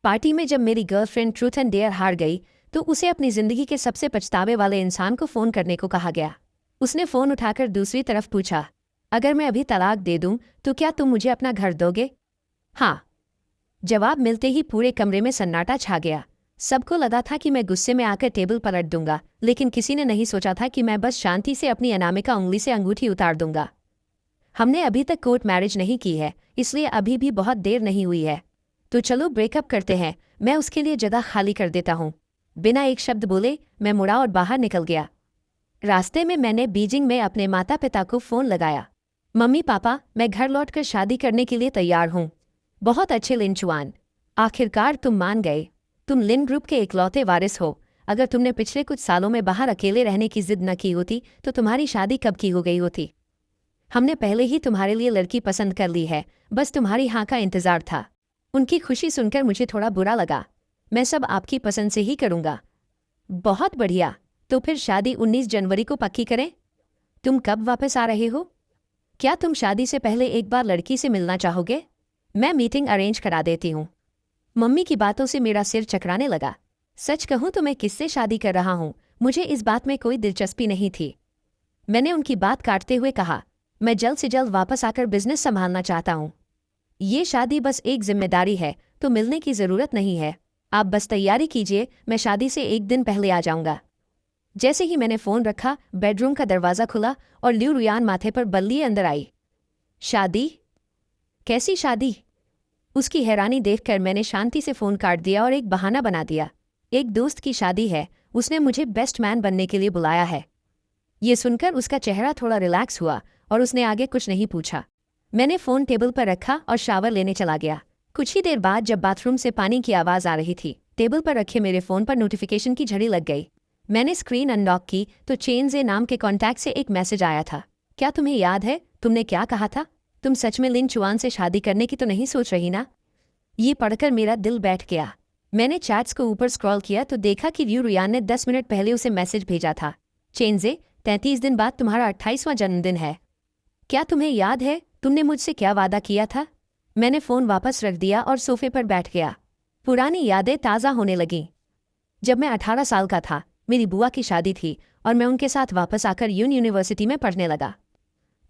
Party में जब मेरी गर्लफ्रेंड ट्रूथ एंड डेयर हार गई तो उसे अपनी जिंदगी के सबसे पछतावे वाले इंसान को फ़ोन करने को कहा गया। उसने फ़ोन उठाकर दूसरी तरफ पूछा, अगर मैं अभी तलाक दे दूं तो क्या तुम मुझे अपना घर दोगे? हाँ। जवाब मिलते ही पूरे कमरे में सन्नाटा छा गया। सबको लगा था कि मैं गुस्से में आकर टेबल पलट दूंगा, लेकिन किसी ने नहीं सोचा था कि मैं बस शांति से अपनी अनामिका उंगली से अंगूठी उतार दूंगा। हमने अभी तक कोर्ट मैरिज नहीं की है, इसलिए अभी भी बहुत देर नहीं हुई है। तो चलो ब्रेकअप करते हैं, मैं उसके लिए जगह खाली कर देता हूँ। बिना एक शब्द बोले मैं मुड़ा और बाहर निकल गया। रास्ते में मैंने बीजिंग में अपने माता पिता को फ़ोन लगाया। मम्मी पापा, मैं घर लौटकर शादी करने के लिए तैयार हूँ। बहुत अच्छे लिंचुआन, आखिरकार तुम मान गए। तुम लिन ग्रुप के इकलौते वारिस हो। अगर तुमने पिछले कुछ सालों में बाहर अकेले रहने की जिद न की होती तो तुम्हारी शादी कब की हो गई होती। हमने पहले ही तुम्हारे लिए लड़की पसंद कर ली है, बस तुम्हारी हाँ का इंतज़ार था। उनकी खुशी सुनकर मुझे थोड़ा बुरा लगा। मैं सब आपकी पसंद से ही करूँगा। बहुत बढ़िया, तो फिर शादी 19 जनवरी को पक्की करें। तुम कब वापस आ रहे हो? क्या तुम शादी से पहले एक बार लड़की से मिलना चाहोगे? मैं मीटिंग अरेंज करा देती हूँ। मम्मी की बातों से मेरा सिर चकराने लगा। सच कहूँ तो मैं किससे शादी कर रहा हूँ, मुझे इस बात में कोई दिलचस्पी नहीं थी। मैंने उनकी बात काटते हुए कहा, मैं जल्द से जल्द वापस आकर बिजनेस संभालना चाहता हूँ। ये शादी बस एक जिम्मेदारी है, तो मिलने की ज़रूरत नहीं है। आप बस तैयारी कीजिए, मैं शादी से एक दिन पहले आ जाऊंगा। जैसे ही मैंने फ़ोन रखा, बेडरूम का दरवाज़ा खुला और ल्यू रुयान माथे पर बल्ली अंदर आई। शादी? कैसी शादी? उसकी हैरानी देखकर मैंने शांति से फ़ोन काट दिया और एक बहाना बना दिया। एक दोस्त की शादी है, उसने मुझे बेस्ट मैन बनने के लिए बुलाया है। ये सुनकर उसका चेहरा थोड़ा रिलैक्स हुआ और उसने आगे कुछ नहीं पूछा। मैंने फ़ोन टेबल पर रखा और शावर लेने चला गया। कुछ ही देर बाद जब बाथरूम से पानी की आवाज़ आ रही थी, टेबल पर रखे मेरे फ़ोन पर नोटिफिकेशन की झड़ी लग गई। मैंने स्क्रीन अनलॉक की तो चेनजे नाम के कॉन्टैक्ट से एक मैसेज आया था। क्या तुम्हें याद है तुमने क्या कहा था? तुम सच में लिन चुआन से शादी करने की तो नहीं सोच रही ना? ये पढ़कर मेरा दिल बैठ गया। मैंने चैट्स को ऊपर स्क्रॉल किया तो देखा कि ल्यू रुयान ने 10 मिनट पहले उसे मैसेज भेजा था। चेनजे, 33 दिन बाद तुम्हारा 28वां जन्मदिन है। क्या तुम्हें याद है तुमने मुझसे क्या वादा किया था? मैंने फ़ोन वापस रख दिया और सोफे पर बैठ गया। पुरानी यादें ताज़ा होने लगीं। जब मैं 18 साल का था, मेरी बुआ की शादी थी और मैं उनके साथ वापस आकर यूनिवर्सिटी में पढ़ने लगा।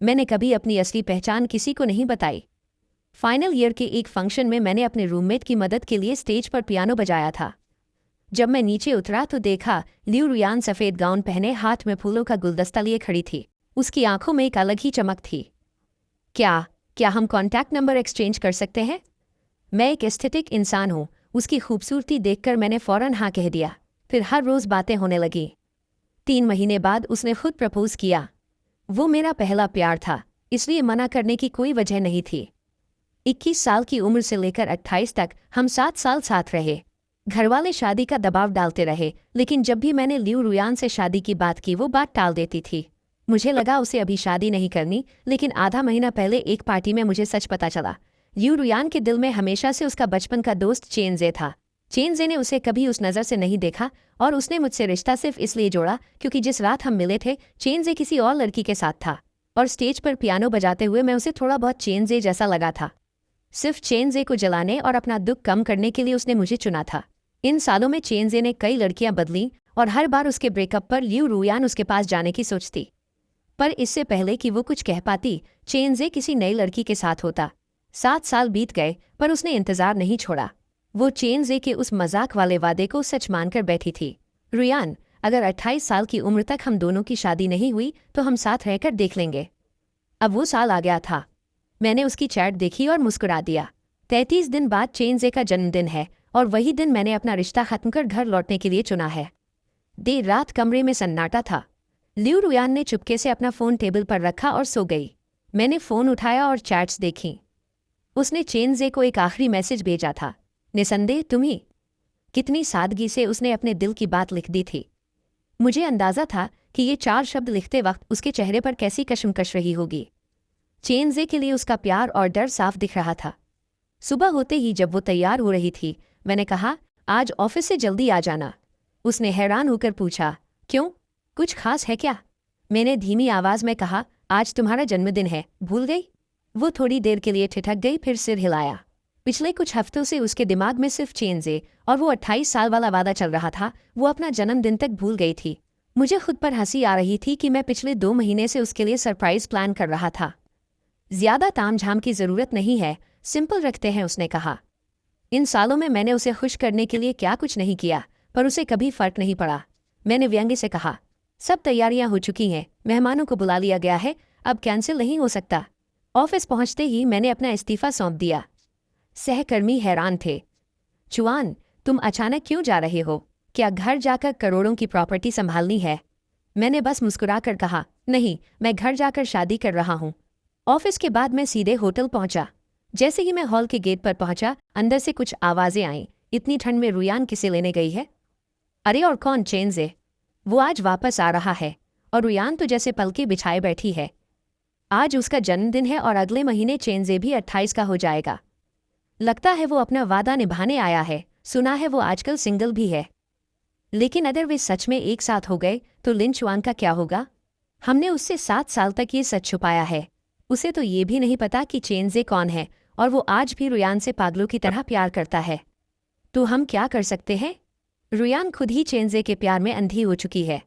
मैंने कभी अपनी असली पहचान किसी को नहीं बताई। फाइनल ईयर के एक फंक्शन में मैंने अपने रूममेट की मदद के लिए स्टेज पर पियानो बजाया था। जब मैं नीचे उतरा तो देखा ल्यू रुयान सफ़ेद गाउन पहने हाथ में फूलों का गुलदस्ता लिए खड़ी थी। उसकी आंखों में एक अलग ही चमक थी। क्या हम कॉन्टैक्ट नंबर एक्सचेंज कर सकते हैं? मैं एक एस्थेटिक इंसान हूँ। उसकी खूबसूरती देखकर मैंने फ़ौरन हाँ कह दिया। फिर हर रोज़ बातें होने लगीं। 3 महीने बाद उसने खुद प्रपोज किया। वो मेरा पहला प्यार था, इसलिए मना करने की कोई वजह नहीं थी। 21 साल की उम्र से लेकर 28 तक हम 7 साल साथ रहे। घरवाले शादी का दबाव डालते रहे, लेकिन जब भी मैंने ल्यू रुयान से शादी की बात की वो बात टाल देती थी। मुझे लगा उसे अभी शादी नहीं करनी, लेकिन आधा महीना पहले एक पार्टी में मुझे सच पता चला। ल्यू रुयान के दिल में हमेशा से उसका बचपन का दोस्त चेनजे था। चेनजे ने उसे कभी उस नज़र से नहीं देखा और उसने मुझसे रिश्ता सिर्फ इसलिए जोड़ा क्योंकि जिस रात हम मिले थे चेनजे किसी और लड़की के साथ था और स्टेज पर पियानो बजाते हुए मैं उसे थोड़ा बहुत चेनजे जैसा लगा था। सिर्फ चेनजे को जलाने और अपना दुख कम करने के लिए उसने मुझे चुना था। इन सालों में चेनजे ने कई लड़कियां बदलीं और हर बार उसके ब्रेकअप पर ल्यू रुयान उसके पास जाने की सोचती। पर इससे पहले कि वो कुछ कह पाती, चेनजे किसी नई लड़की के साथ होता। 7 साल बीत गए पर उसने इंतज़ार नहीं छोड़ा। वो चेनजे के उस मजाक वाले वादे को सच मानकर बैठी थी। रुयान, अगर 28 साल की उम्र तक हम दोनों की शादी नहीं हुई तो हम साथ रहकर देख लेंगे। अब वो साल आ गया था। मैंने उसकी चैट देखी और मुस्कुरा दिया। 33 दिन बाद चेनजे का जन्मदिन है और वही दिन मैंने अपना रिश्ता खत्म कर घर लौटने के लिए चुना है। देर रात कमरे में सन्नाटा था। ल्यू रुयान ने चुपके से अपना फ़ोन टेबल पर रखा और सो गई। मैंने फ़ोन उठाया और चैट्स देखी। उसने चेनजे को एक आखिरी मैसेज भेजा था, निसंदेह तुम ही। कितनी सादगी से उसने अपने दिल की बात लिख दी थी। मुझे अंदाज़ा था कि ये 4 शब्द लिखते वक्त उसके चेहरे पर कैसी कशमकश रही होगी। चेनजे के लिए उसका प्यार और डर साफ दिख रहा था। सुबह होते ही जब वो तैयार हो रही थी, मैंने कहा, आज ऑफिस से जल्दी आ जाना। उसने हैरान होकर पूछा, क्यों, कुछ खास है क्या? मैंने धीमी आवाज़ में कहा, आज तुम्हारा जन्मदिन है, भूल गई? वो थोड़ी देर के लिए ठिठक गई, फिर सिर हिलाया। पिछले कुछ हफ्तों से उसके दिमाग में सिर्फ चेंजे और वो 28 साल वाला वादा चल रहा था। वो अपना जन्मदिन तक भूल गई थी। मुझे खुद पर हंसी आ रही थी कि मैं पिछले 2 महीने से उसके लिए सरप्राइज प्लान कर रहा था। ज्यादा तामझाम की जरूरत नहीं है, सिंपल रखते हैं, उसने कहा। इन सालों में मैंने उसे खुश करने के लिए क्या कुछ नहीं किया, पर उसे कभी फर्क नहीं पड़ा। मैंने व्यंग्य से कहा, सब तैयारियां हो चुकी हैं, मेहमानों को बुला लिया गया है, अब कैंसिल नहीं हो सकता। ऑफिस पहुंचते ही मैंने अपना इस्तीफा सौंप दिया। सहकर्मी हैरान थे। जुआन, तुम अचानक क्यों जा रहे हो? क्या घर जाकर करोड़ों की प्रॉपर्टी संभालनी है? मैंने बस मुस्कुराकर कहा, नहीं, मैं घर जाकर शादी कर रहा हूँ। ऑफिस के बाद मैं सीधे होटल पहुंचा। जैसे ही मैं हॉल के गेट पर पहुंचा, अंदर से कुछ आवाजें आईं। इतनी ठंड में रुयान किसे लेने गई है? अरे और कौन? चेंजे। वो आज वापस आ रहा है। और रुयान तो जैसे पलके बिछाए बैठी है। आज उसका जन्मदिन है और अगले महीने चेंजे भी 28 का हो जाएगा। लगता है वो अपना वादा निभाने आया है। सुना है वो आजकल सिंगल भी है। लेकिन अगर वे सच में एक साथ हो गए तो लिन चुआन का क्या होगा? हमने उससे 7 साल तक ये सच छुपाया है। उसे तो ये भी नहीं पता कि चेंजे कौन है, और वो आज भी रुयान से पागलों की तरह प्यार करता है। तो हम क्या कर सकते हैं? रुयान खुद ही चेंजे के प्यार में अंधी हो चुकी है।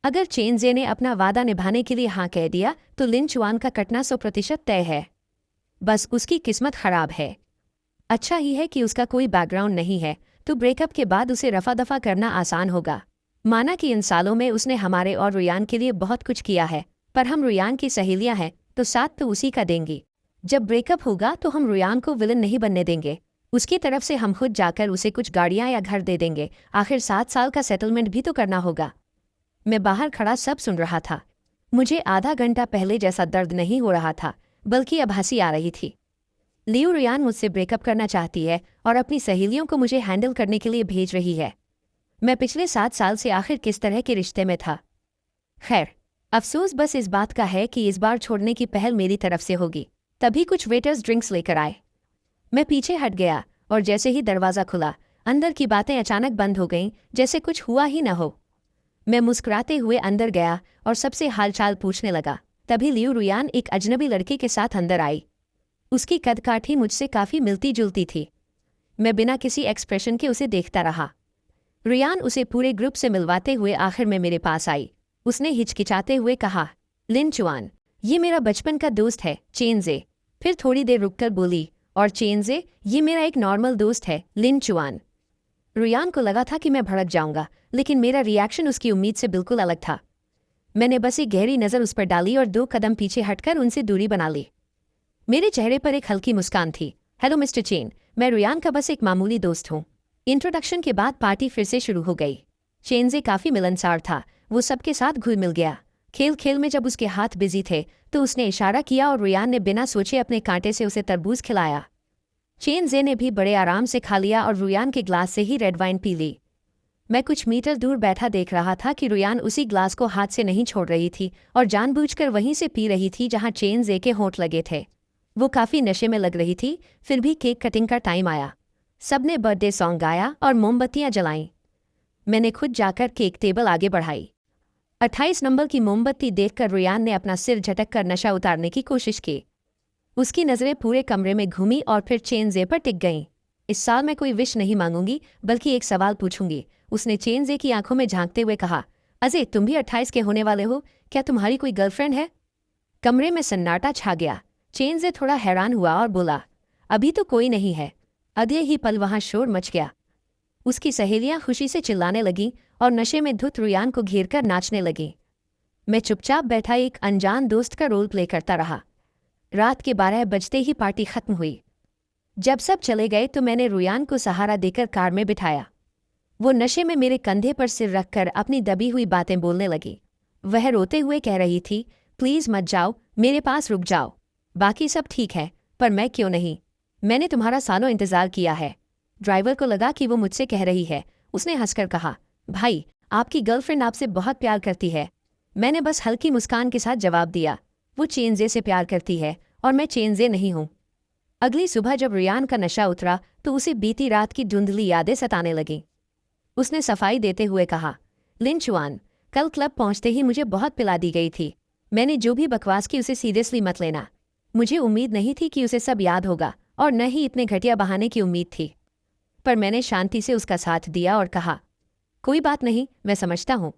अगर चेंजे ने अपना वादा निभाने के लिए हाँ कह दिया तो लिन चुआन का कटना 100% तय है। बस उसकी किस्मत खराब है। अच्छा ही है कि उसका कोई बैकग्राउंड नहीं है, तो ब्रेकअप के बाद उसे रफा दफा करना आसान होगा। माना कि इन सालों में उसने हमारे और रुयान के लिए बहुत कुछ किया है, पर हम रुयान की सहेलियां हैं तो साथ तो उसी का देंगी। जब ब्रेकअप होगा तो हम रुयान को विलन नहीं बनने देंगे। उसकी तरफ से हम खुद जाकर उसे कुछ गाड़ियां या घर दे देंगे। आखिर 7 साल का सेटलमेंट भी तो करना होगा। मैं बाहर खड़ा सब सुन रहा था। मुझे आधा घंटा पहले जैसा दर्द नहीं हो रहा था, बल्कि अब हंसी आ रही थी। लियू रुयान मुझसे ब्रेकअप करना चाहती है और अपनी सहेलियों को मुझे हैंडल करने के लिए भेज रही है। मैं पिछले 7 साल से आखिर किस तरह के रिश्ते में था? खैर, अफसोस बस इस बात का है कि इस बार छोड़ने की पहल मेरी तरफ से होगी। तभी कुछ वेटर्स ड्रिंक्स लेकर आए। मैं पीछे हट गया और जैसे ही दरवाज़ा खुला, अंदर की बातें अचानक बंद हो गईं, जैसे कुछ हुआ ही न हो। मैं मुस्कुराते हुए अंदर गया और सबसे हालचाल पूछने लगा। तभी लियू रुयान एक अजनबी लड़के के साथ अंदर आई। उसकी कदकाठी मुझसे काफ़ी मिलती जुलती थी। मैं बिना किसी एक्सप्रेशन के उसे देखता रहा। रुयान उसे पूरे ग्रुप से मिलवाते हुए आखिर में मेरे पास आई। उसने हिचकिचाते हुए कहा, लिन चुआन, ये मेरा बचपन का दोस्त है, चेंजे। फिर थोड़ी देर रुककर बोली, और चेंजे, ये मेरा एक नॉर्मल दोस्त है, लिन चुआन। रुयान को लगा था कि मैं भड़क जाऊंगा, लेकिन मेरा रिएक्शन उसकी उम्मीद से बिल्कुल अलग था। मैंने बस एक गहरी नज़र उस पर डाली और 2 कदम पीछे हटकर उनसे दूरी बना ली। मेरे चेहरे पर एक हल्की मुस्कान थी। हेलो मिस्टर चेन, मैं रुयान का बस एक मामूली दोस्त हूँ। इंट्रोडक्शन के बाद पार्टी फिर से शुरू हो गई। चेंजे काफ़ी मिलनसार था। वो सबके साथ घुल मिल गया। खेल खेल में जब उसके हाथ बिजी थे तो उसने इशारा किया और रुयान ने बिना सोचे अपने कांटे से उसे तरबूज खिलाया। चेंजे ने भी बड़े आराम से खा लिया और रुयान के ग्लास से ही रेड वाइन पी ली। मैं कुछ मीटर दूर बैठा देख रहा था कि रुयान उसी ग्लास को हाथ से नहीं छोड़ रही थी और जानबूझकर वहीं से पी रही थी जहाँ चेंजे के होंठ लगे थे। वो काफ़ी नशे में लग रही थी। फिर भी केक कटिंग का टाइम आया। सबने बर्थडे सॉन्ग गाया और मोमबत्तियां जलाईं। मैंने खुद जाकर केक टेबल आगे बढ़ाई। 28 नंबर की मोमबत्ती देखकर रुयान ने अपना सिर झटक कर नशा उतारने की कोशिश की। उसकी नज़रें पूरे कमरे में घूमी और फिर चेंजे पर टिक गईं। इस साल मैं कोई विश नहीं मांगूंगी, बल्कि एक सवाल पूछूंगी, उसने चेंजे की आंखों में झांकते हुए कहा। अजय, तुम भी 28 के होने वाले हो, क्या तुम्हारी कोई गर्लफ्रेंड है? कमरे में सन्नाटा छा गया। चेंजे थोड़ा हैरान हुआ और बोला, अभी तो कोई नहीं है। अगले ही पल वहां शोर मच गया। उसकी सहेलियां खुशी से चिल्लाने लगीं और नशे में धुत रुयान को घेरकर नाचने लगीं। मैं चुपचाप बैठा एक अनजान दोस्त का रोल प्ले करता रहा। रात के 12 बजते ही पार्टी खत्म हुई। जब सब चले गए तो मैंने रुयान को सहारा देकर कार में बिठाया। वो नशे में मेरे कंधे पर सिर रखकर अपनी दबी हुई बातें बोलने लगी। वह रोते हुए कह रही थी, प्लीज़ मत जाओ, मेरे पास रुक जाओ। बाकी सब ठीक है, पर मैं क्यों नहीं? मैंने तुम्हारा सालों इंतज़ार किया है। ड्राइवर को लगा कि वो मुझसे कह रही है। उसने हंसकर कहा, भाई, आपकी गर्लफ्रेंड आपसे बहुत प्यार करती है। मैंने बस हल्की मुस्कान के साथ जवाब दिया, वो चेंजे से प्यार करती है और मैं चेंजे नहीं हूँ। अगली सुबह जब रुयान का नशा उतरा तो उसे बीती रात की धुंधली यादें सताने लगीं। उसने सफाई देते हुए कहा, लिन चुआन, कल क्लब पहुंचते ही मुझे बहुत पिला दी गई थी। मैंने जो भी बकवास की उसे सीरियसली मत लेना। मुझे उम्मीद नहीं थी कि उसे सब याद होगा, और न ही इतने घटिया बहाने की उम्मीद थी। पर मैंने शांति से उसका साथ दिया और कहा, कोई बात नहीं, मैं समझता हूँ।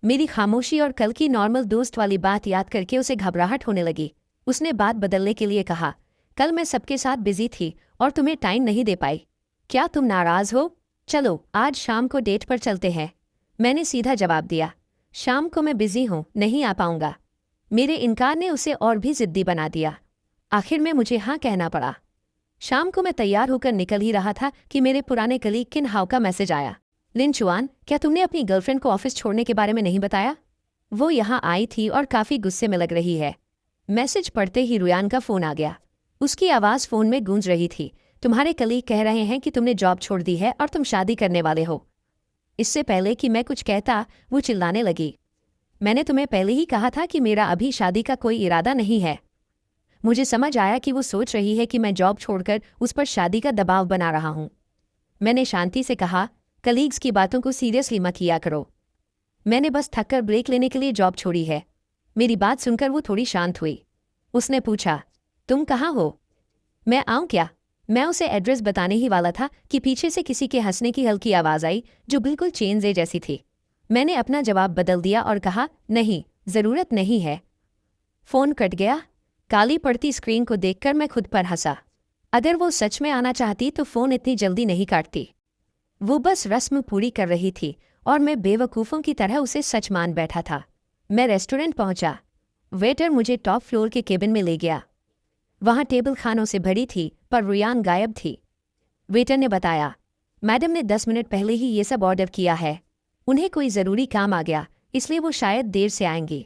मेरी खामोशी और कल की नॉर्मल दोस्त वाली बात याद करके उसे घबराहट होने लगी। उसने बात बदलने के लिए कहा, कल मैं सबके साथ बिजी थी और तुम्हें टाइम नहीं दे पाई। क्या तुम नाराज हो? चलो आज शाम को डेट पर चलते हैं। मैंने सीधा जवाब दिया, शाम को मैं बिजी हूँ, नहीं आ पाऊंगा। मेरे इनकार ने उसे और भी जिद्दी बना दिया। आखिर में मुझे हाँ कहना पड़ा। शाम को मैं तैयार होकर निकल ही रहा था कि मेरे पुराने कलीग किन हाउ का मैसेज आया। लिन चुआन, क्या तुमने अपनी गर्लफ्रेंड को ऑफिस छोड़ने के बारे में नहीं बताया? वो यहाँ आई थी और काफी गुस्से में लग रही है। मैसेज पढ़ते ही रुयान का फोन आ गया। उसकी आवाज़ फोन में गूंज रही थी, तुम्हारे कलीग कह रहे हैं कि तुमने जॉब छोड़ दी है और तुम शादी करने वाले हो। इससे पहले कि मैं कुछ कहता वो चिल्लाने लगी, मैंने तुम्हें पहले ही कहा था कि मेरा अभी शादी का कोई इरादा नहीं है। मुझे समझ आया कि वो सोच रही है कि मैं जॉब छोड़कर उस पर शादी का दबाव बना रहा हूँ। मैंने शांति से कहा, कलीग्स की बातों को सीरियसली मत लिया करो। मैंने बस थककर ब्रेक लेने के लिए जॉब छोड़ी है। मेरी बात सुनकर वो थोड़ी शांत हुई। उसने पूछा, तुम कहाँ हो? मैं आऊँ क्या? मैं उसे एड्रेस बताने ही वाला था कि पीछे से किसी के हंसने की हल्की आवाज़ आई जो बिल्कुल चेनज़े जैसी थी। मैंने अपना जवाब बदल दिया और कहा, नहीं, ज़रूरत नहीं है। फ़ोन कट गया। काली पड़ती स्क्रीन को देखकर मैं खुद पर हंसा। अगर वो सच में आना चाहती तो फ़ोन इतनी जल्दी नहीं काटती। वो बस रस्म पूरी कर रही थी और मैं बेवकूफ़ों की तरह उसे सच मान बैठा था। मैं रेस्टोरेंट पहुंचा। वेटर मुझे टॉप फ्लोर के केबिन में ले गया। वहां टेबल खानों से भरी थी पर रुयान गायब थी। वेटर ने बताया, मैडम ने 10 मिनट पहले ही ये सब ऑर्डर किया है। उन्हें कोई ज़रूरी काम आ गया, इसलिए वो शायद देर से आएंगी।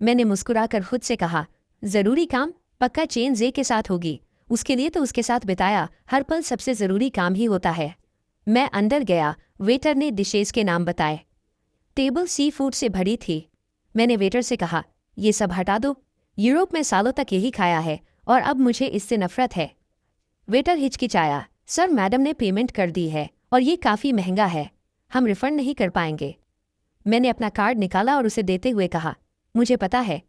मैंने मुस्कुराकर खुद से कहा, ज़रूरी काम? पक्का चेन जे के साथ होगी। उसके लिए तो उसके साथ बिताया हर पल सबसे ज़रूरी काम ही होता है। मैं अंदर गया। वेटर ने डिशेस के नाम बताए। टेबल सी फूड से भरी थी। मैंने वेटर से कहा, ये सब हटा दो। यूरोप में सालों तक यही खाया है और अब मुझे इससे नफरत है। वेटर हिचकिचाया, सर मैडम ने पेमेंट कर दी है और ये काफ़ी महंगा है, हम रिफंड नहीं कर पाएंगे। मैंने अपना कार्ड निकाला और उसे देते हुए कहा, मुझे पता है,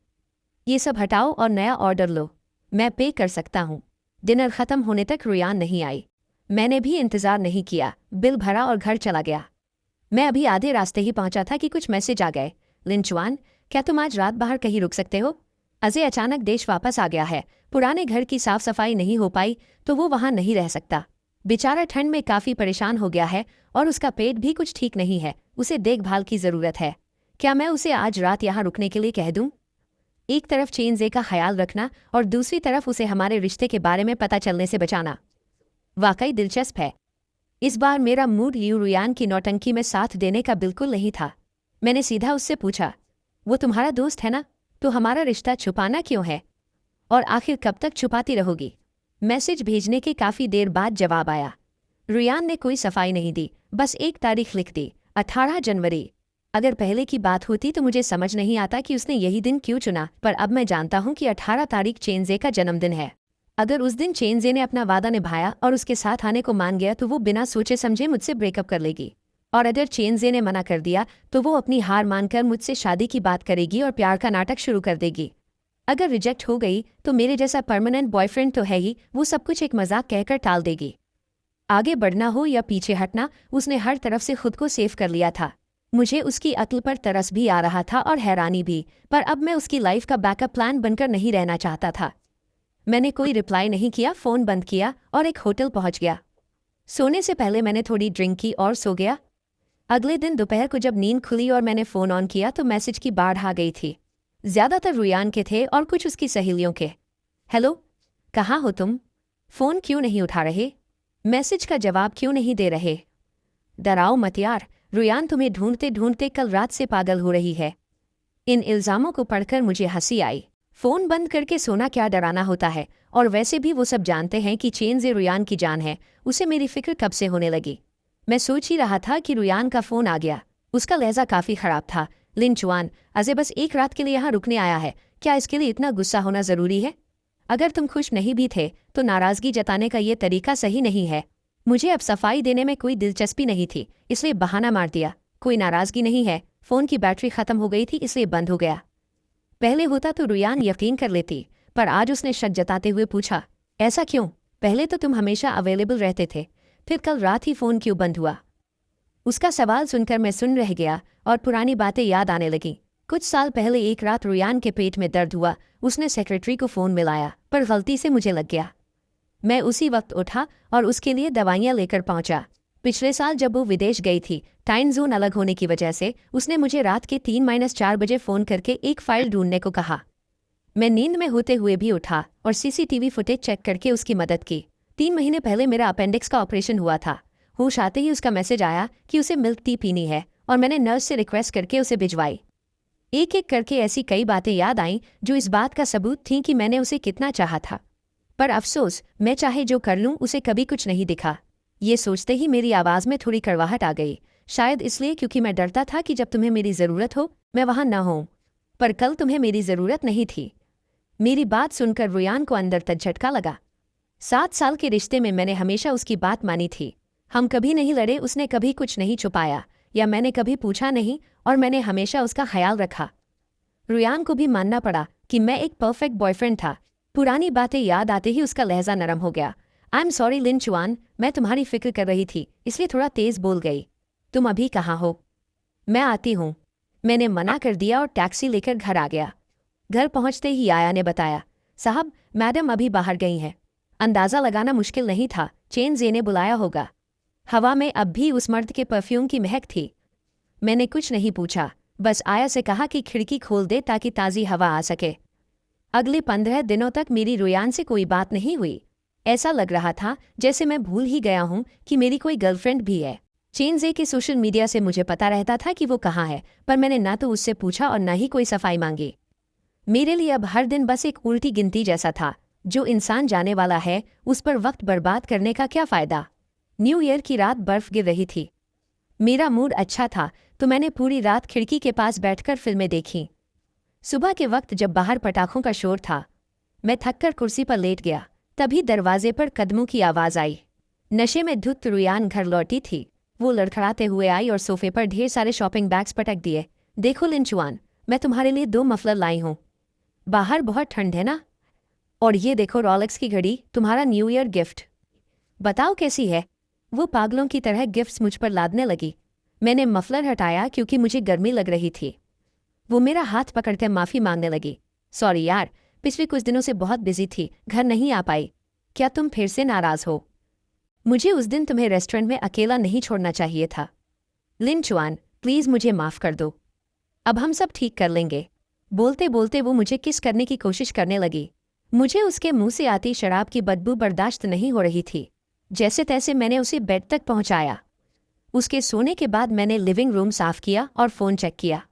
ये सब हटाओ और नया ऑर्डर लो, मैं पे कर सकता हूँ। डिनर ख़त्म होने तक रुयान नहीं आई। मैंने भी इंतज़ार नहीं किया, बिल भरा और घर चला गया। मैं अभी आधे रास्ते ही पहुंचा था कि कुछ मैसेज आ गए। लिन चुआन, क्या तुम आज रात बाहर कहीं रुक सकते हो? अजय अचानक देश वापस आ गया है। पुराने घर की साफ सफाई नहीं हो पाई तो वो वहां नहीं रह सकता। बेचारा ठंड में काफ़ी परेशान हो गया है और उसका पेट भी कुछ ठीक नहीं है। उसे देखभाल की ज़रूरत है। क्या मैं उसे आज रात यहाँ रुकने के लिए कह दूँ? एक तरफ चेनज़े का ख्याल रखना और दूसरी तरफ उसे हमारे रिश्ते के बारे में पता चलने से बचाना वाकई दिलचस्प है। इस बार मेरा मूड रुयान की नौटंकी में साथ देने का बिल्कुल नहीं था। मैंने सीधा उससे पूछा, वो तुम्हारा दोस्त है ना? तो हमारा रिश्ता छुपाना क्यों है? और आखिर कब तक छुपाती रहोगी? मैसेज भेजने के काफ़ी देर बाद जवाब आया। रुयान ने कोई सफाई नहीं दी, बस एक तारीख लिख दी, 18 जनवरी। अगर पहले की बात होती तो मुझे समझ नहीं आता कि उसने यही दिन क्यों चुना, पर अब मैं जानता हूँ कि 18 तारीख चेनज़े का जन्मदिन है। अगर उस दिन चेनज़े ने अपना वादा निभाया और उसके साथ आने को मान गया तो वो बिना सोचे समझे मुझसे ब्रेकअप कर लेगी। और अगर चेनज़े ने मना कर दिया तो वो अपनी हार मानकर मुझसे शादी की बात करेगी और प्यार का नाटक शुरू कर देगी। अगर रिजेक्ट हो गई तो मेरे जैसा परमानेंट बॉयफ्रेंड तो है ही, वो सब कुछ एक मजाक कहकर टाल देगी। आगे बढ़ना हो या पीछे हटना, उसने हर तरफ से खुद को सेव कर लिया था। मुझे उसकी अक्ल पर तरस भी आ रहा था और हैरानी भी, पर अब मैं उसकी लाइफ का बैकअप प्लान बनकर नहीं रहना चाहता था। मैंने कोई रिप्लाई नहीं किया, फ़ोन बंद किया और एक होटल पहुंच गया। सोने से पहले मैंने थोड़ी ड्रिंक की और सो गया। अगले दिन दोपहर को जब नींद खुली और मैंने फ़ोन ऑन किया तो मैसेज की बाढ़ आ गई थी। ज़्यादातर रुयान के थे और कुछ उसकी सहेलियों के। हेलो, कहाँ हो तुम? फ़ोन क्यों नहीं उठा रहे? मैसेज का जवाब क्यों नहीं दे रहे? डराओ मत यार, रुयान तुम्हें ढूंढते ढूंढते कल रात से पागल हो रही है। इन इल्ज़ामों को पढ़कर मुझे हंसी आई। फ़ोन बंद करके सोना क्या डराना होता है, और वैसे भी वो सब जानते हैं कि चेनज़े रुयान की जान है। उसे मेरी फिक्र कब से होने लगी। मैं सोच ही रहा था कि रुयान का फ़ोन आ गया। उसका लहजा काफ़ी ख़राब था। लिन चुआन, अजय बस एक रात के लिए यहाँ रुकने आया है, क्या इसके लिए इतना गुस्सा होना ज़रूरी है? अगर तुम खुश नहीं भी थे तो नाराज़गी जताने का ये तरीका सही नहीं है। मुझे अब सफाई देने में कोई दिलचस्पी नहीं थी, इसलिए बहाना मार दिया। कोई नाराज़गी नहीं है, फ़ोन की बैटरी ख़त्म हो गई थी इसलिए बंद हो गया। पहले होता तो रुयान यकीन कर लेती, पर आज उसने शक जताते हुए पूछा, ऐसा क्यों? पहले तो तुम हमेशा अवेलेबल रहते थे, फिर कल रात ही फ़ोन क्यों बंद हुआ? उसका सवाल सुनकर मैं सुन रह गया और पुरानी बातें याद आने लगीं। कुछ साल पहले एक रात रुयान के पेट में दर्द हुआ। उसने सेक्रेटरी को फ़ोन मिलाया, पर गलती से मुझे लग गया। मैं उसी वक्त उठा और उसके लिए दवाइयाँ लेकर पहुंचा। पिछले साल जब वो विदेश गई थी, टाइम जोन अलग होने की वजह से उसने मुझे रात के 3-4 बजे फ़ोन करके एक फ़ाइल ढूंढने को कहा। मैं नींद में होते हुए भी उठा और सीसीटीवी फुटेज चेक करके उसकी मदद की। 3 महीने पहले मेरा अपेंडिक्स का ऑपरेशन हुआ था। होश आते ही उसका मैसेज आया कि उसे मिल्क टी पीनी है और मैंने नर्स से रिक्वेस्ट करके उसे भिजवाई। एक एक करके ऐसी कई बातें याद आईं जो इस बात का सबूत थीं कि मैंने उसे कितना चाहा था। पर अफसोस, मैं चाहे जो कर लूं उसे कभी कुछ नहीं दिखा। ये सोचते ही मेरी आवाज़ में थोड़ी कड़वाहट आ गई। शायद इसलिए क्योंकि मैं डरता था कि जब तुम्हें मेरी ज़रूरत हो मैं वहाँ न हूँ। पर कल तुम्हें मेरी ज़रूरत नहीं थी। मेरी बात सुनकर रुयान को अंदर तक झटका लगा। 7 साल के रिश्ते में मैंने हमेशा उसकी बात मानी थी। हम कभी नहीं लड़े, उसने कभी कुछ नहीं छुपाया या मैंने कभी पूछा नहीं, और मैंने हमेशा उसका ख्याल रखा। रुयान को भी मानना पड़ा कि मैं एक परफेक्ट बॉयफ्रेंड था। पुरानी बातें याद आते ही उसका लहजा नरम हो गया। आई एम सॉरी लिन चुआन, मैं तुम्हारी फिक्र कर रही थी इसलिए थोड़ा तेज बोल गई। तुम अभी कहाँ हो? मैं आती हूँ, मैंने मना कर दिया और टैक्सी लेकर घर आ गया। घर पहुंचते ही आया ने बताया, साहब मैडम अभी बाहर गई हैं। अंदाज़ा लगाना मुश्किल नहीं था, चेन जे ने बुलाया होगा। हवा में अब भी उस मर्द के परफ्यूम की महक थी। मैंने कुछ नहीं पूछा, बस आया से कहा कि खिड़की खोल दे ताकि ताज़ी हवा आ सके। अगले 15 दिनों तक मेरी रुयान से कोई बात नहीं हुई। ऐसा लग रहा था जैसे मैं भूल ही गया हूँ कि मेरी कोई गर्लफ्रेंड भी है। चेनजे के सोशल मीडिया से मुझे पता रहता था कि वो कहाँ है, पर मैंने ना तो उससे पूछा और ना ही कोई सफाई मांगी। मेरे लिए अब हर दिन बस एक उल्टी गिनती जैसा था। जो इंसान जाने वाला है उस पर वक्त बर्बाद करने का क्या फ़ायदा। न्यू ईयर की रात बर्फ गिर रही थी। मेरा मूड अच्छा था तो मैंने पूरी रात खिड़की के पास बैठकर फिल्में देखीं। सुबह के वक्त जब बाहर पटाखों का शोर था, मैं थककर कुर्सी पर लेट गया। तभी दरवाजे पर कदमों की आवाज़ आई। नशे में धुत रुयान घर लौटी थी। वो लड़खड़ाते हुए आई और सोफे पर ढेर सारे शॉपिंग बैग्स पटक दिए। देखो लिंचुआन, मैं तुम्हारे लिए 2 मफलर लाई हूँ। बाहर बहुत ठंड है ना? और ये देखो रॉलेक्स की घड़ी, तुम्हारा न्यू ईयर गिफ्ट। बताओ कैसी है? वो पागलों की तरह गिफ्ट्स मुझ पर लादने लगी। मैंने मफलर हटाया क्योंकि मुझे गर्मी लग रही थी। वो मेरा हाथ पकड़कर माफ़ी मांगने लगी। सॉरी यार, पिछले कुछ दिनों से बहुत बिजी थी, घर नहीं आ पाई। क्या तुम फिर से नाराज़ हो? मुझे उस दिन तुम्हें रेस्टोरेंट में अकेला नहीं छोड़ना चाहिए था। लिन चुआन, प्लीज़ मुझे माफ़ कर दो। अब हम सब ठीक कर लेंगे। बोलते बोलते वो मुझे किस करने की कोशिश करने लगी। मुझे उसके मुंह से आती शराब की बदबू बर्दाश्त नहीं हो रही थी। जैसे तैसे मैंने उसे बेड तक पहुंचाया। उसके सोने के बाद मैंने लिविंग रूम साफ किया और फ़ोन चेक किया।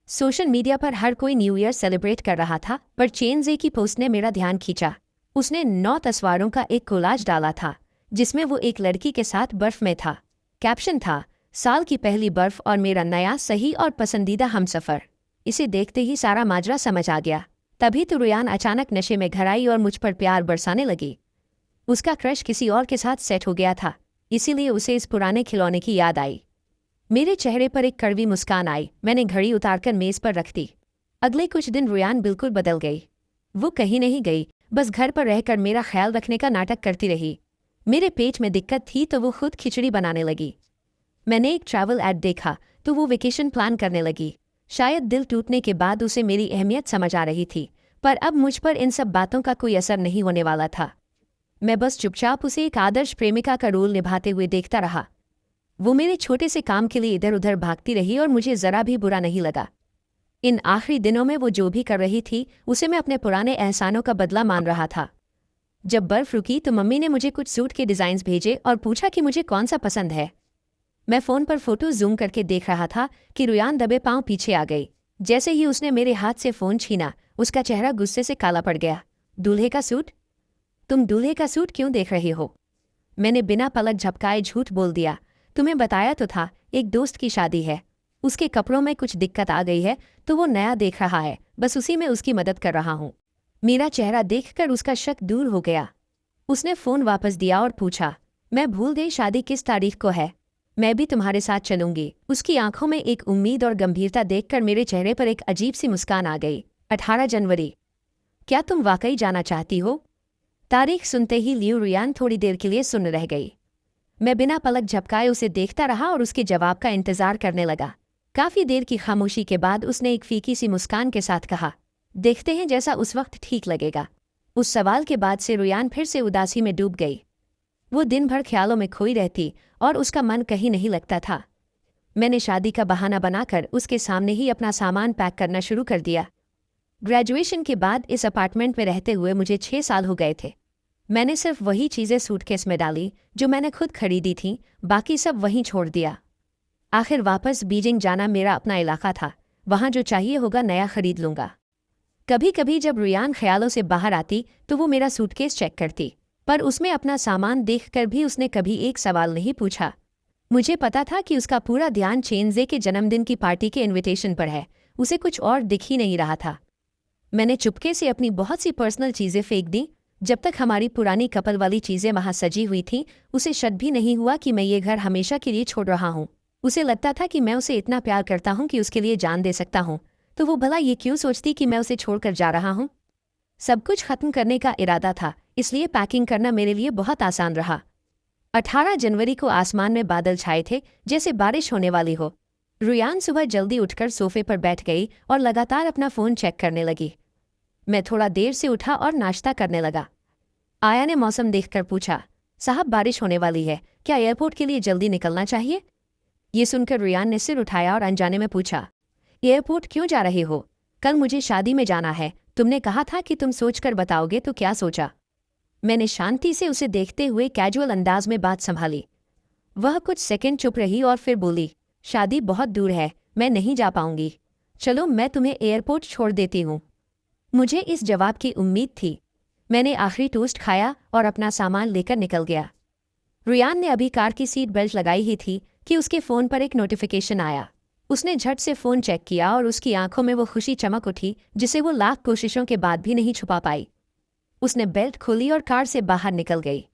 सोशल मीडिया पर हर कोई न्यू ईयर सेलिब्रेट कर रहा था, पर चेनजे की पोस्ट ने मेरा ध्यान खींचा। उसने 9 तस्वीरों का एक कोलाज डाला था जिसमें वो एक लड़की के साथ बर्फ में था। कैप्शन था, साल की पहली बर्फ और मेरा नया सही और पसंदीदा हमसफ़र। इसे देखते ही सारा माजरा समझ आ गया। तभी तो रुयान अचानक नशे में घर आई और मुझ पर प्यार बरसाने लगी। उसका क्रश किसी और के साथ सेट हो गया था, इसीलिए उसे इस पुराने खिलौने की याद आई। मेरे चेहरे पर एक कड़वी मुस्कान आई। मैंने घड़ी उतारकर मेज़ पर रख दी। अगले कुछ दिन रुयान बिल्कुल बदल गई। वो कहीं नहीं गई, बस घर पर रहकर मेरा ख्याल रखने का नाटक करती रही। मेरे पेट में दिक्कत थी तो वो खुद खिचड़ी बनाने लगी। मैंने एक ट्रैवल ऐड देखा तो वो वेकेशन प्लान करने लगी। शायद दिल टूटने के बाद उसे मेरी अहमियत समझ आ रही थी, पर अब मुझ पर इन सब बातों का कोई असर नहीं होने वाला था। मैं बस चुपचाप उसे एक आदर्श प्रेमिका का रोल निभाते हुए देखता रहा। वो मेरे छोटे से काम के लिए इधर उधर भागती रही और मुझे ज़रा भी बुरा नहीं लगा। इन आखिरी दिनों में वो जो भी कर रही थी उसे मैं अपने पुराने एहसानों का बदला मान रहा था। जब बर्फ़ रुकी तो मम्मी ने मुझे कुछ सूट के डिज़ाइंस भेजे और पूछा कि मुझे कौन सा पसंद है। मैं फ़ोन पर फ़ोटो जूम करके देख रहा था कि रुयान दबे पांव पीछे आ गई। जैसे ही उसने मेरे हाथ से फ़ोन छीना, उसका चेहरा गुस्से से काला पड़ गया। दूल्हे का सूट? तुम दूल्हे का सूट क्यों देख रही हो? मैंने बिना पलक झपकाए झूठ बोल दिया। तुम्हें बताया तो था, एक दोस्त की शादी है। उसके कपड़ों में कुछ दिक्कत आ गई है तो वो नया देख रहा है, बस उसी में उसकी मदद कर रहा हूँ। मेरा चेहरा देखकर उसका शक दूर हो गया। उसने फ़ोन वापस दिया और पूछा, मैं भूल गई शादी किस तारीख को है? मैं भी तुम्हारे साथ चलूंगी। उसकी आंखों में एक उम्मीद और गंभीरता देखकर मेरे चेहरे पर एक अजीब सी मुस्कान आ गई। 18 जनवरी। क्या तुम वाकई जाना चाहती हो? तारीख सुनते ही लियू रुयान थोड़ी देर के लिए सुन्न रह गई। मैं बिना पलक झपकाए उसे देखता रहा और उसके जवाब का इंतजार करने लगा। काफी देर की खामोशी के बाद उसने एक फीकी सी मुस्कान के साथ कहा, देखते हैं जैसा उस वक्त ठीक लगेगा। उस सवाल के बाद से रुयान फिर से उदासी में डूब गई। वो दिन भर ख्यालों में खोई रहती और उसका मन कहीं नहीं लगता था। मैंने शादी का बहाना बनाकर उसके सामने ही अपना सामान पैक करना शुरू कर दिया। ग्रेजुएशन के बाद इस अपार्टमेंट में रहते हुए मुझे 6 साल हो गए थे। मैंने सिर्फ वही चीज़ें सूटकेस में डाली जो मैंने खुद खरीदी थीं, बाकी सब वहीं छोड़ दिया। आखिर वापस बीजिंग जाना मेरा अपना इलाका था, वहाँ जो चाहिए होगा नया खरीद लूँगा। कभी कभी जब रुयान ख्यालों से बाहर आती तो वो मेरा सूटकेस चेक करती, पर उसमें अपना सामान देखकर भी उसने कभी एक सवाल नहीं पूछा। मुझे पता था कि उसका पूरा ध्यान चेनज़े के जन्मदिन की पार्टी के इनविटेशन पर है, उसे कुछ और दिख ही नहीं रहा था। मैंने चुपके से अपनी बहुत सी पर्सनल चीज़ें फेंक दी। जब तक हमारी पुरानी कपल वाली चीज़ें वहाँ सजी हुई थीं, उसे शक भी नहीं हुआ कि मैं ये घर हमेशा के लिए छोड़ रहा हूँ। उसे लगता था कि मैं उसे इतना प्यार करता हूँ कि उसके लिए जान दे सकता हूँ, तो वो भला ये क्यों सोचती कि मैं उसे छोड़कर जा रहा हूँ। सब कुछ खत्म करने का इरादा था, इसलिए पैकिंग करना मेरे लिए बहुत आसान रहा। 18 जनवरी को आसमान में बादल छाए थे, जैसे बारिश होने वाली हो। रुयान सुबह जल्दी उठकर सोफे पर बैठ गई और लगातार अपना फ़ोन चेक करने लगी। मैं थोड़ा देर से उठा और नाश्ता करने लगा। आया ने मौसम देखकर पूछा, साहब बारिश होने वाली है, क्या एयरपोर्ट के लिए जल्दी निकलना चाहिए? ये सुनकर रुयान ने सिर उठाया और अनजाने में पूछा, एयरपोर्ट क्यों जा रहे हो? कल मुझे शादी में जाना है, तुमने कहा था कि तुम सोचकर बताओगे, तो क्या सोचा? मैंने शांति से उसे देखते हुए कैजुअल अंदाज में बात संभाली। वह कुछ सेकंड चुप रही और फिर बोली, शादी बहुत दूर है, मैं नहीं जा पाऊंगी। चलो मैं तुम्हें एयरपोर्ट छोड़ देती हूँ। मुझे इस जवाब की उम्मीद थी। मैंने आखिरी टोस्ट खाया और अपना सामान लेकर निकल गया। रुयान ने अभी कार की सीट बेल्ट लगाई ही थी कि उसके फ़ोन पर एक नोटिफिकेशन आया। उसने झट से फ़ोन चेक किया और उसकी आंखों में वो खुशी चमक उठी जिसे वो लाख कोशिशों के बाद भी नहीं छुपा पाई। उसने बेल्ट खोली और कार से बाहर निकल गई।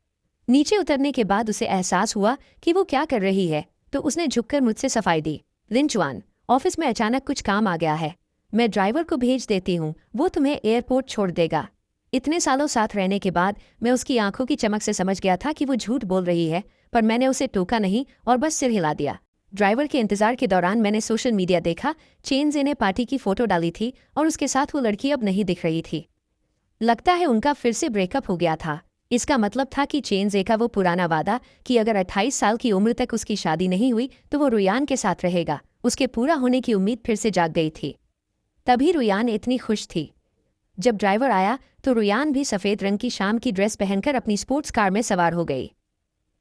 नीचे उतरने के बाद उसे एहसास हुआ कि वो क्या कर रही है, तो उसने झुककर मुझसे सफाई दी, लिंचुआन, ऑफिस में अचानक कुछ काम आ गया है, मैं ड्राइवर को भेज देती हूँ, वो तुम्हें एयरपोर्ट छोड़ देगा। इतने सालों साथ रहने के बाद मैं उसकी आंखों की चमक से समझ गया था कि वो झूठ बोल रही है, पर मैंने उसे टोका नहीं और बस सिर हिला दिया। ड्राइवर के इंतजार के दौरान मैंने सोशल मीडिया देखा, चेनज़े ने पार्टी की फोटो डाली थी और उसके साथ वो लड़की अब नहीं दिख रही थी। लगता है उनका फिर से ब्रेकअप हो गया था। इसका मतलब था कि चेनज़े का वो पुराना वादा कि अगर 28 साल की उम्र तक उसकी शादी नहीं हुई तो वो रुयान के साथ रहेगा, उसके पूरा होने की उम्मीद फिर से जाग गई थी। तभी रुयान इतनी खुश थी। जब ड्राइवर आया तो रुयान भी सफ़ेद रंग की शाम की ड्रेस पहनकर अपनी स्पोर्ट्स कार में सवार हो गई।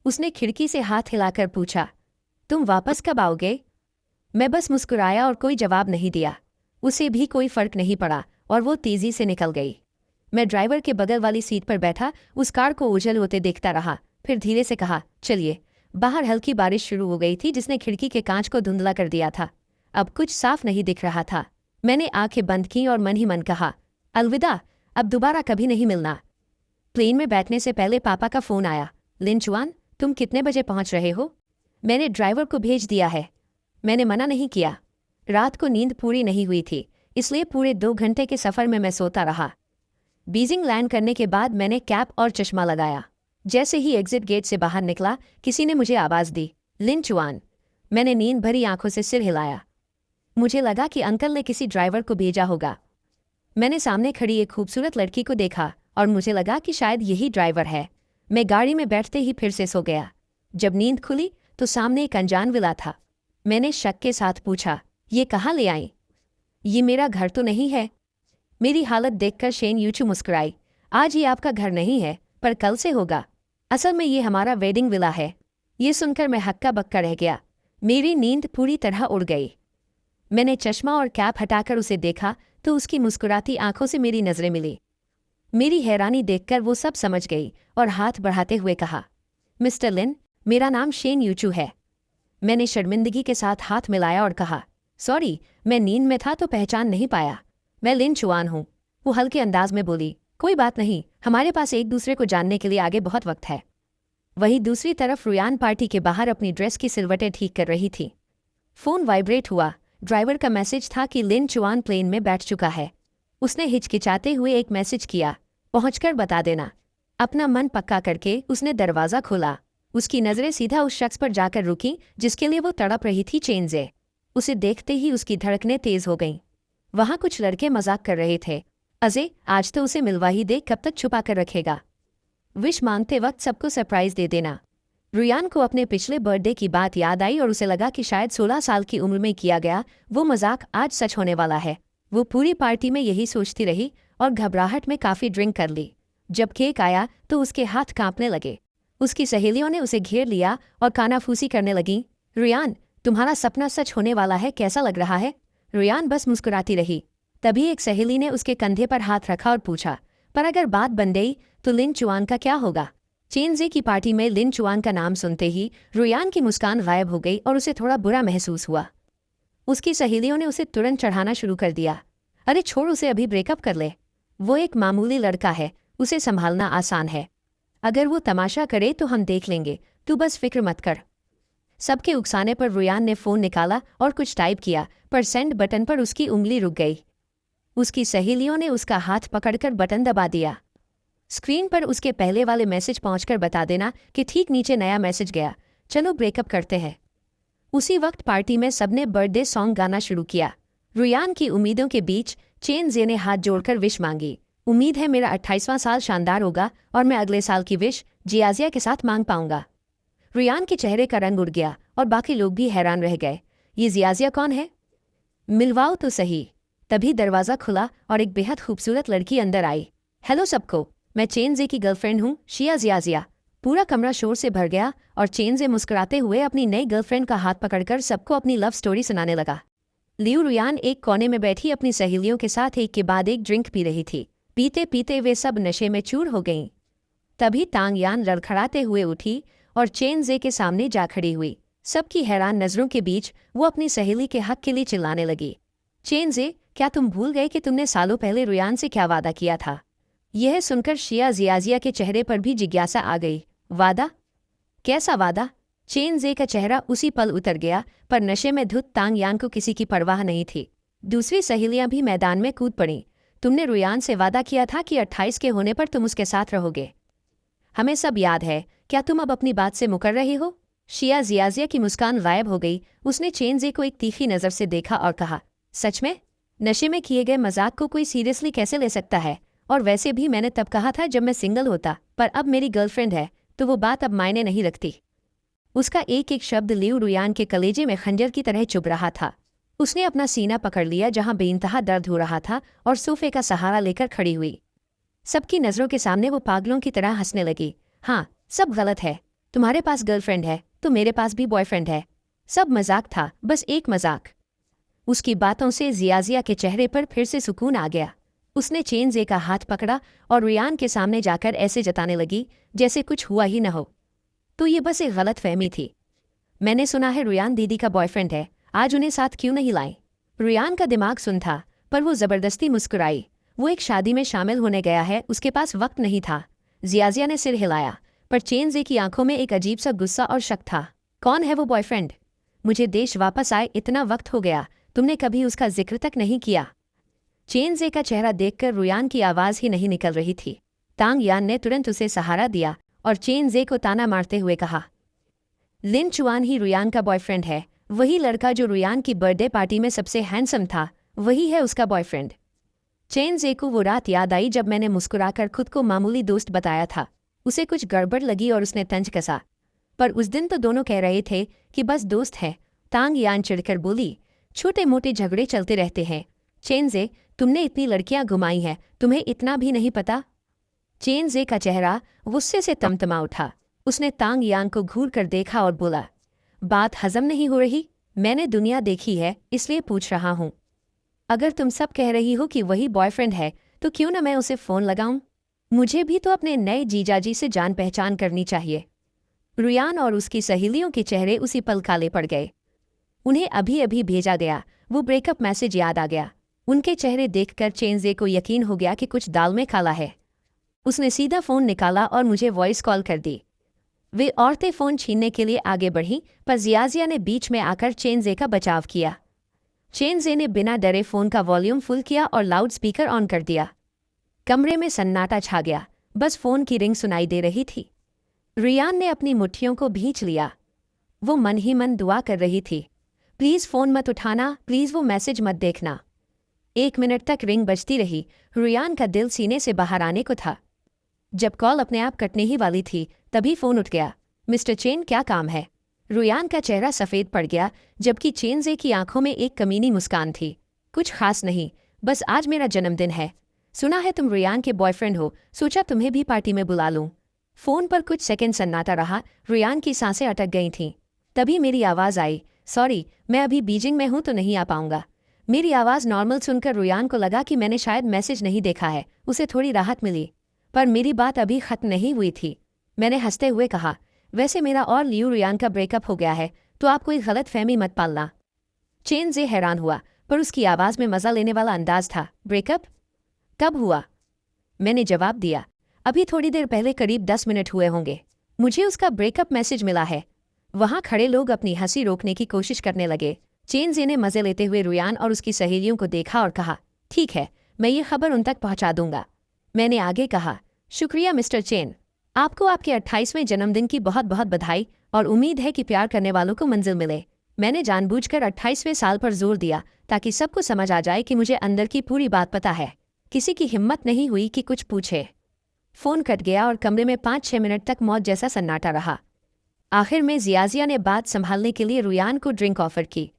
उसने खिड़की से हाथ हिलाकर पूछा, तुम वापस कब आओगे? मैं बस मुस्कुराया और कोई जवाब नहीं दिया। उसे भी कोई फर्क नहीं पड़ा और वो तेज़ी से निकल गई। मैं ड्राइवर के बगल वाली सीट पर बैठा उस कार को उजल होते देखता रहा, फिर धीरे से कहा, चलिए। बाहर हल्की बारिश शुरू हो गई थी जिसने खिड़की के कांच को धुंधला कर दिया था। अब कुछ साफ नहीं दिख रहा था। मैंने आंखें बंद की और मन ही मन कहा, अलविदा, अब दोबारा कभी नहीं मिलना। प्लेन में बैठने से पहले पापा का फ़ोन आया, लिंचुआन, तुम कितने बजे पहुंच रहे हो? मैंने ड्राइवर को भेज दिया है। मैंने मना नहीं किया। रात को नींद पूरी नहीं हुई थी, इसलिए पूरे 2 घंटे के सफ़र में मैं सोता रहा। बीजिंग लैंड करने के बाद मैंने कैप और चश्मा लगाया। जैसे ही एग्जिट गेट से बाहर निकला, किसी ने मुझे आवाज़ दी, लिंचुआन। मैंने नींद भरी आंखों से सिर हिलाया। मुझे लगा कि अंकल ने किसी ड्राइवर को भेजा होगा। मैंने सामने खड़ी एक खूबसूरत लड़की को देखा और मुझे लगा कि शायद यही ड्राइवर है। मैं गाड़ी में बैठते ही फिर से सो गया। जब नींद खुली तो सामने एक अनजान विला था। मैंने शक के साथ पूछा, ये कहाँ ले आई? ये मेरा घर तो नहीं है। मेरी हालत देखकर शेन यूचू मुस्कुराई, आज ये आपका घर नहीं है, पर कल से होगा। असल में ये हमारा वेडिंग विला है। ये सुनकर मैं हक्का बक्का रह गया। मेरी नींद पूरी तरह उड़ गई। मैंने चश्मा और कैप हटाकर उसे देखा तो उसकी मुस्कुराती आंखों से मेरी नज़रें मिली। मेरी हैरानी देखकर वो सब समझ गई और हाथ बढ़ाते हुए कहा, मिस्टर लिन, मेरा नाम शेन यूचू है। मैंने शर्मिंदगी के साथ हाथ मिलाया और कहा, सॉरी, मैं नींद में था तो पहचान नहीं पाया। मैं लिंचुआन हूँ। वो हल्के अंदाज में बोली, कोई बात नहीं, हमारे पास एक दूसरे को जानने के लिए आगे बहुत वक्त है। वहीं दूसरी तरफ रुयान पार्टी के बाहर अपनी ड्रेस की सिलवटें ठीक कर रही थी। फ़ोन वाइब्रेट हुआ। ड्राइवर का मैसेज था कि लिंचुआन प्लेन में बैठ चुका है। उसने हिचकिचाते हुए एक मैसेज किया, पहुंचकर बता देना। अपना मन पक्का करके उसने दरवाज़ा खोला। उसकी नज़रें सीधा उस शख्स पर जाकर रुकी जिसके लिए वो तड़प रही थी, चेंजे। उसे देखते ही उसकी धड़कनें तेज हो गईं। वहाँ कुछ लड़के मजाक कर रहे थे। अजय, आज तो उसे मिलवा ही दे, कब तक छुपा कर रखेगा। विश मांगते वक्त सबको सरप्राइज दे देना। रुयान को अपने पिछले बर्थडे की बात याद आई और उसे लगा कि शायद 16 साल की उम्र में किया गया वो मजाक आज सच होने वाला है। वो पूरी पार्टी में यही सोचती रही और घबराहट में काफ़ी ड्रिंक कर ली। जब केक आया तो उसके हाथ कांपने लगे। उसकी सहेलियों ने उसे घेर लिया और कानाफूसी करने लगीं। रुयान, तुम्हारा सपना सच होने वाला है, कैसा लग रहा है? रुयान बस मुस्कुराती रही। तभी एक सहेली ने उसके कंधे पर हाथ रखा और पूछा, पर अगर बात बन गई तो लिन चुआन का क्या होगा? चेनजे की पार्टी में लिन चुआन का नाम सुनते ही रुयान की मुस्कान गायब हो गई और उसे थोड़ा बुरा महसूस हुआ। उसकी सहेलियों ने उसे तुरंत चढ़ाना शुरू कर दिया। अरे छोड़ उसे, अभी ब्रेकअप कर ले। वो एक मामूली लड़का है, उसे संभालना आसान है। अगर वो तमाशा करे तो हम देख लेंगे, तू बस फिक्र मत कर। सबके उकसाने पर रुयान ने फ़ोन निकाला और कुछ टाइप किया, पर सेंड बटन पर उसकी उंगली रुक गई। उसकी सहेलियों ने उसका हाथ पकड़कर बटन दबा दिया। स्क्रीन पर उसके पहले वाले मैसेज पहुंचकर बता देना कि ठीक नीचे नया मैसेज गया, चलो ब्रेकअप करते हैं। उसी वक्त पार्टी में सबने बर्थडे सॉन्ग गाना शुरू किया। रुयान की उम्मीदों के बीच चेनजे ने हाथ जोड़कर विश मांगी। उम्मीद है मेरा 28वां साल शानदार होगा और मैं अगले साल की विश जियाजिया के साथ मांग पाऊंगा। रुयान के चेहरे का रंग उड़ गया और बाकी लोग भी हैरान रह गए। ये जियाजिया कौन है? मिलवाओ तो सही। तभी दरवाज़ा खुला और एक बेहद खूबसूरत लड़की अंदर आई। हेलो सबको, मैं चेनजे की गर्लफ्रेंड हूँ, शिया जियाजिया। पूरा कमरा शोर से भर गया और चेनजे मुस्कुराते हुए अपनी नई गर्लफ्रेंड का हाथ पकड़कर सबको अपनी लव स्टोरी सुनाने लगा। लियू रुयान एक कोने में बैठी अपनी सहेलियों के साथ एक के बाद एक ड्रिंक पी रही थी। पीते पीते वे सब नशे में चूर हो गईं। तभी तांग यान लड़खड़ाते हुए उठी और चेनजे के सामने जा खड़ी हुई। सबकी हैरान नज़रों के बीच वो अपनी सहेली के हक के लिए चिल्लाने लगी। चेनजे, क्या तुम भूल गए कि तुमने सालों पहले रुयान से क्या वादा किया था? यह सुनकर शिया जियाजिया के चेहरे पर भी जिज्ञासा आ गई। वादा? कैसा वादा? चेनजे का चेहरा उसी पल उतर गया, पर नशे में धुत तांग यान को किसी की परवाह नहीं थी। दूसरी सहेलियां भी मैदान में कूद पड़ीं। तुमने रुयान से वादा किया था कि 28 के होने पर तुम उसके साथ रहोगे। हमें सब याद है, क्या तुम अब अपनी बात से मुकर रही हो? शिया जियाजिया की मुस्कान गायब हो गई। उसने चेनजे को एक तीखी नज़र से देखा और कहा, सच में? नशे में किए गए मजाक को कोई सीरियसली कैसे ले सकता है? और वैसे भी मैंने तब कहा था जब मैं सिंगल होता, पर अब मेरी गर्लफ्रेंड है तो वो बात अब मायने नहीं रखती। उसका एक एक शब्द लियू रुयान के कलेजे में खंजर की तरह चुभ रहा था। उसने अपना सीना पकड़ लिया जहां बेइंतहा दर्द हो रहा था और सोफे का सहारा लेकर खड़ी हुई। सबकी नज़रों के सामने वो पागलों की तरह हंसने लगी। हाँ, सब गलत है। तुम्हारे पास गर्लफ्रेंड है तो मेरे पास भी बॉयफ्रेंड है। सब मजाक था, बस एक मजाक। उसकी बातों से जियाजिया के चेहरे पर फिर से सुकून आ गया। उसने चेनजे का हाथ पकड़ा और रुयान के सामने जाकर ऐसे जताने लगी जैसे कुछ हुआ ही न हो। तो ये बस एक गलत फहमी थी। मैंने सुना है रुयान दीदी का बॉयफ्रेंड है, आज उन्हें साथ क्यों नहीं लाई? रुयान का दिमाग सुन था, पर वो ज़बरदस्ती मुस्कुराई। वो एक शादी में शामिल होने गया है, उसके पास वक्त नहीं था। जियाजिया ने सिर हिलाया, पर चेनजे की आंखों में एक अजीब सा गुस्सा और शक था। कौन है वो बॉयफ्रेंड? मुझे देश वापस आए इतना वक्त हो गया, तुमने कभी उसका जिक्र तक नहीं किया। चेनजे का चेहरा देखकर रुयान की आवाज़ ही नहीं निकल रही थी। तांग यान ने तुरंत उसे सहारा दिया और चेनजे को ताना मारते हुए कहा, लिन चुआन ही रुयान का बॉयफ्रेंड है। वही लड़का जो रुयान की बर्थडे पार्टी में सबसे हैंडसम था, वही है उसका बॉयफ्रेंड। चेनजे को वो रात याद आई जब मैंने मुस्कुराकर खुद को मामूली दोस्त बताया था। उसे कुछ गड़बड़ लगी और उसने तंज कसा, पर उस दिन तो दोनों कह रहे थे कि बस दोस्त है। तांग यान चिढ़कर बोली, छोटे मोटे झगड़े चलते रहते हैं। चेनजे, तुमने इतनी लड़कियां घुमाई हैं, तुम्हें इतना भी नहीं पता? चेनजे का चेहरा गुस्से से तमतमा उठा। उसने तांग यान को घूर कर देखा और बोला, बात हजम नहीं हो रही? मैंने दुनिया देखी है, इसलिए पूछ रहा हूँ। अगर तुम सब कह रही हो कि वही बॉयफ्रेंड है तो क्यों ना मैं उसे फ़ोन लगाऊं? मुझे भी तो अपने नए जीजाजी से जान पहचान करनी चाहिए। रुयान और उसकी सहेलियों के चेहरे उसी पल काले पड़ गए। उन्हें अभी अभी भेजा गया वो ब्रेकअप मैसेज याद आ गया। उनके चेहरे देखकर चेनजे को यकीन हो गया कि कुछ दाल में काला है। उसने सीधा फ़ोन निकाला और मुझे वॉइस कॉल कर दी। वे औरतें फ़ोन छीनने के लिए आगे बढ़ीं, पर जियाजिया ने बीच में आकर चेनजे का बचाव किया। चेनजे ने बिना डरे फ़ोन का वॉल्यूम फुल किया और लाउड स्पीकर ऑन कर दिया। कमरे में सन्नाटा छा गया। बस फ़ोन की रिंग सुनाई दे रही थी। रियान ने अपनी मुट्ठियों को भींच लिया। वो मन ही मन दुआ कर रही थी, प्लीज़ फ़ोन मत उठाना, प्लीज़ वो मैसेज मत देखना। 1 मिनट तक रिंग बजती रही। रियान का दिल सीने से बाहर आने को था। जब कॉल अपने आप कटने ही वाली थी तभी फ़ोन उठ गया। मिस्टर चेन, क्या काम है? रियान का चेहरा सफ़ेद पड़ गया, जबकि चेनजे की आंखों में एक कमीनी मुस्कान थी। कुछ खास नहीं, बस आज मेरा जन्मदिन है। सुना है तुम रियान के बॉयफ्रेंड हो, सोचा तुम्हें भी पार्टी में बुला लूं। फ़ोन पर कुछ सेकंड सन्नाटा रहा। रियान की सांसें अटक गई थीं। तभी मेरी आवाज़ आई, सॉरी, मैं अभी बीजिंग में हूं तो नहीं आ पाऊंगा। मेरी आवाज़ नॉर्मल सुनकर रियान को लगा कि मैंने शायद मैसेज नहीं देखा है। उसे थोड़ी राहत मिली, पर मेरी बात अभी ख़त्म नहीं हुई थी। मैंने हंसते हुए कहा, वैसे मेरा और लियू रियान का ब्रेकअप हो गया है, तो आप कोई गलत फहमी मत पालना। चेनजे हैरान हुआ, पर उसकी आवाज़ में मज़ा लेने वाला अंदाज था। ब्रेकअप कब हुआ? मैंने जवाब दिया, अभी थोड़ी देर पहले, करीब 10 मिनट हुए होंगे। मुझे उसका ब्रेकअप मैसेज मिला है। वहाँ खड़े लोग अपनी हंसी रोकने की कोशिश करने लगे। चेनजे ने मज़े लेते हुए रियान और उसकी सहेलियों को देखा और कहा, ठीक है, मैं ये खबर उन तक पहुँचा दूंगा। मैंने आगे कहा, शुक्रिया मिस्टर चेन, आपको आपके 28वें जन्मदिन की बहुत बहुत बधाई, और उम्मीद है कि प्यार करने वालों को मंजिल मिले। मैंने जानबूझकर 28वें साल पर जोर दिया ताकि सबको समझ आ जाए कि मुझे अंदर की पूरी बात पता है। किसी की हिम्मत नहीं हुई कि कुछ पूछे। फ़ोन कट गया और कमरे में 5-6 मिनट तक मौत जैसा सन्नाटा रहा। आखिर में जियाजिया ने बात संभालने के लिए रुयान को ड्रिंक ऑफर की।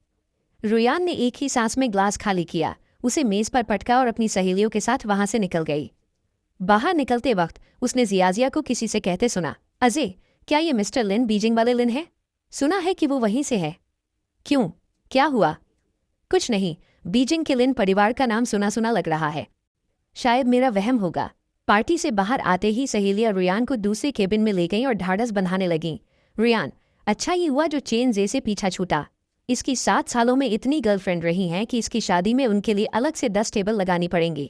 रुयान ने एक ही सांस में ग्लास खाली किया, उसे मेज़ पर पटका और अपनी सहेलियों के साथ वहां से निकल गई। बाहर निकलते वक्त उसने जियाजिया को किसी से कहते सुना, अजय, क्या ये मिस्टर लिन बीजिंग वाले लिन है? सुना है कि वो वहीं से है। क्यों, क्या हुआ? कुछ नहीं, बीजिंग के लिन परिवार का नाम सुना सुना लग रहा है। शायद मेरा वहम होगा। पार्टी से बाहर आते ही सहेलियां रियान को दूसरे केबिन में ले गईं और ढाढ़स बंधाने लगीं। रियान, अच्छा ही हुआ जो चेनजे से पीछा छूटा। इसकी 7 सालों में इतनी गर्लफ्रेंड रही हैं कि इसकी शादी में उनके लिए अलग से 10 टेबल लगानी पड़ेंगी।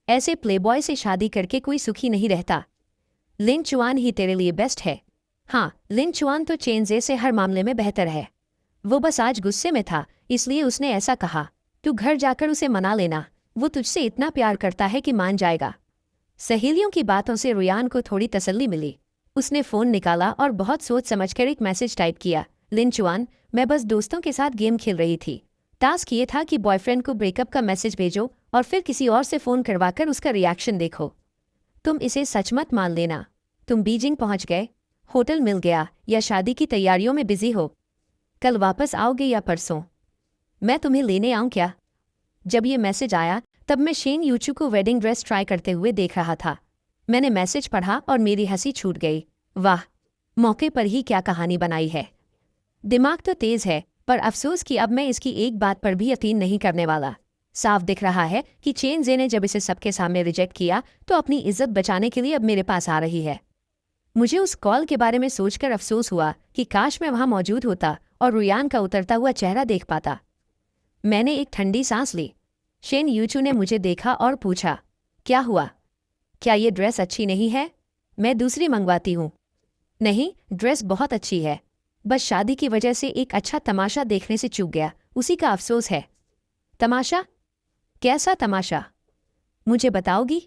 ऐसे प्लेबॉय से शादी करके कोई सुखी नहीं रहता। लिन चुआन ही तेरे लिए बेस्ट है। हाँ, लिन चुआन तो चेनजे से हर मामले में बेहतर है। वो बस आज गुस्से में था, इसलिए उसने ऐसा कहा। तू घर जाकर उसे मना लेना, वो तुझसे इतना प्यार करता है कि मान जाएगा। सहेलियों की बातों से रियान को थोड़ी तसल्ली मिली। उसने फ़ोन निकाला और बहुत सोच समझकर एक मैसेज टाइप किया, लिन चुआन, मैं बस दोस्तों के साथ गेम खेल रही थी। टास्क ये था कि बॉयफ्रेंड को ब्रेकअप का मैसेज भेजो और फिर किसी और से फ़ोन करवाकर उसका रिएक्शन देखो। तुम इसे सच मत मान लेना। तुम बीजिंग पहुंच गए, होटल मिल गया, या शादी की तैयारियों में बिजी हो। कल वापस आओगे या परसों? मैं तुम्हें लेने आऊँ क्या? जब ये मैसेज आया तब मैं शेन यूचू को वेडिंग ड्रेस ट्राई करते हुए देख रहा था। मैंने मैसेज पढ़ा और मेरी हंसी छूट गई। वाह, मौके पर ही क्या कहानी बनाई है। दिमाग तो तेज है, पर अफसोस कि अब मैं इसकी एक बात पर भी यकीन नहीं करने वाला। साफ दिख रहा है कि चेनजे ने जब इसे सबके सामने रिजेक्ट किया तो अपनी इज्जत बचाने के लिए अब मेरे पास आ रही है। मुझे उस कॉल के बारे में सोचकर अफसोस हुआ कि काश मैं वहां मौजूद होता और रुयान का उतरता हुआ चेहरा देख पाता। मैंने एक ठंडी सांस ली। शेन यूचू ने मुझे देखा और पूछा, क्या हुआ? क्या ये ड्रेस अच्छी नहीं है? मैं दूसरी मंगवाती हूँ। नहीं, ड्रेस बहुत अच्छी है, बस शादी की वजह से एक अच्छा तमाशा देखने से चूक गया, उसी का अफसोस है। तमाशा? कैसा तमाशा? मुझे बताओगी?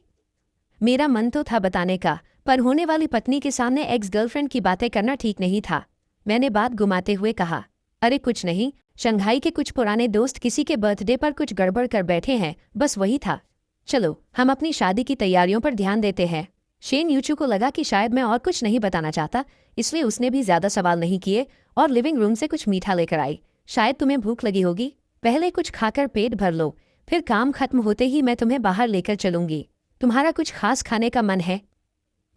मेरा मन तो था बताने का, पर होने वाली पत्नी के सामने एक्स गर्लफ्रेंड की बातें करना ठीक नहीं था। मैंने बात घुमाते हुए कहा, अरे कुछ नहीं, शंघाई के कुछ पुराने दोस्त किसी के बर्थडे पर कुछ गड़बड़ कर बैठे हैं, बस वही था। चलो हम अपनी शादी की तैयारियों पर ध्यान देते हैं। शेन यूचू को लगा कि शायद मैं और कुछ नहीं बताना चाहता, इसलिए उसने भी ज्यादा सवाल नहीं किए और लिविंग रूम से कुछ मीठा लेकर आई। शायद तुम्हें भूख लगी होगी, पहले कुछ खाकर पेट भर लो, फिर काम खत्म होते ही मैं तुम्हें बाहर लेकर चलूंगी। तुम्हारा कुछ खास खाने का मन है?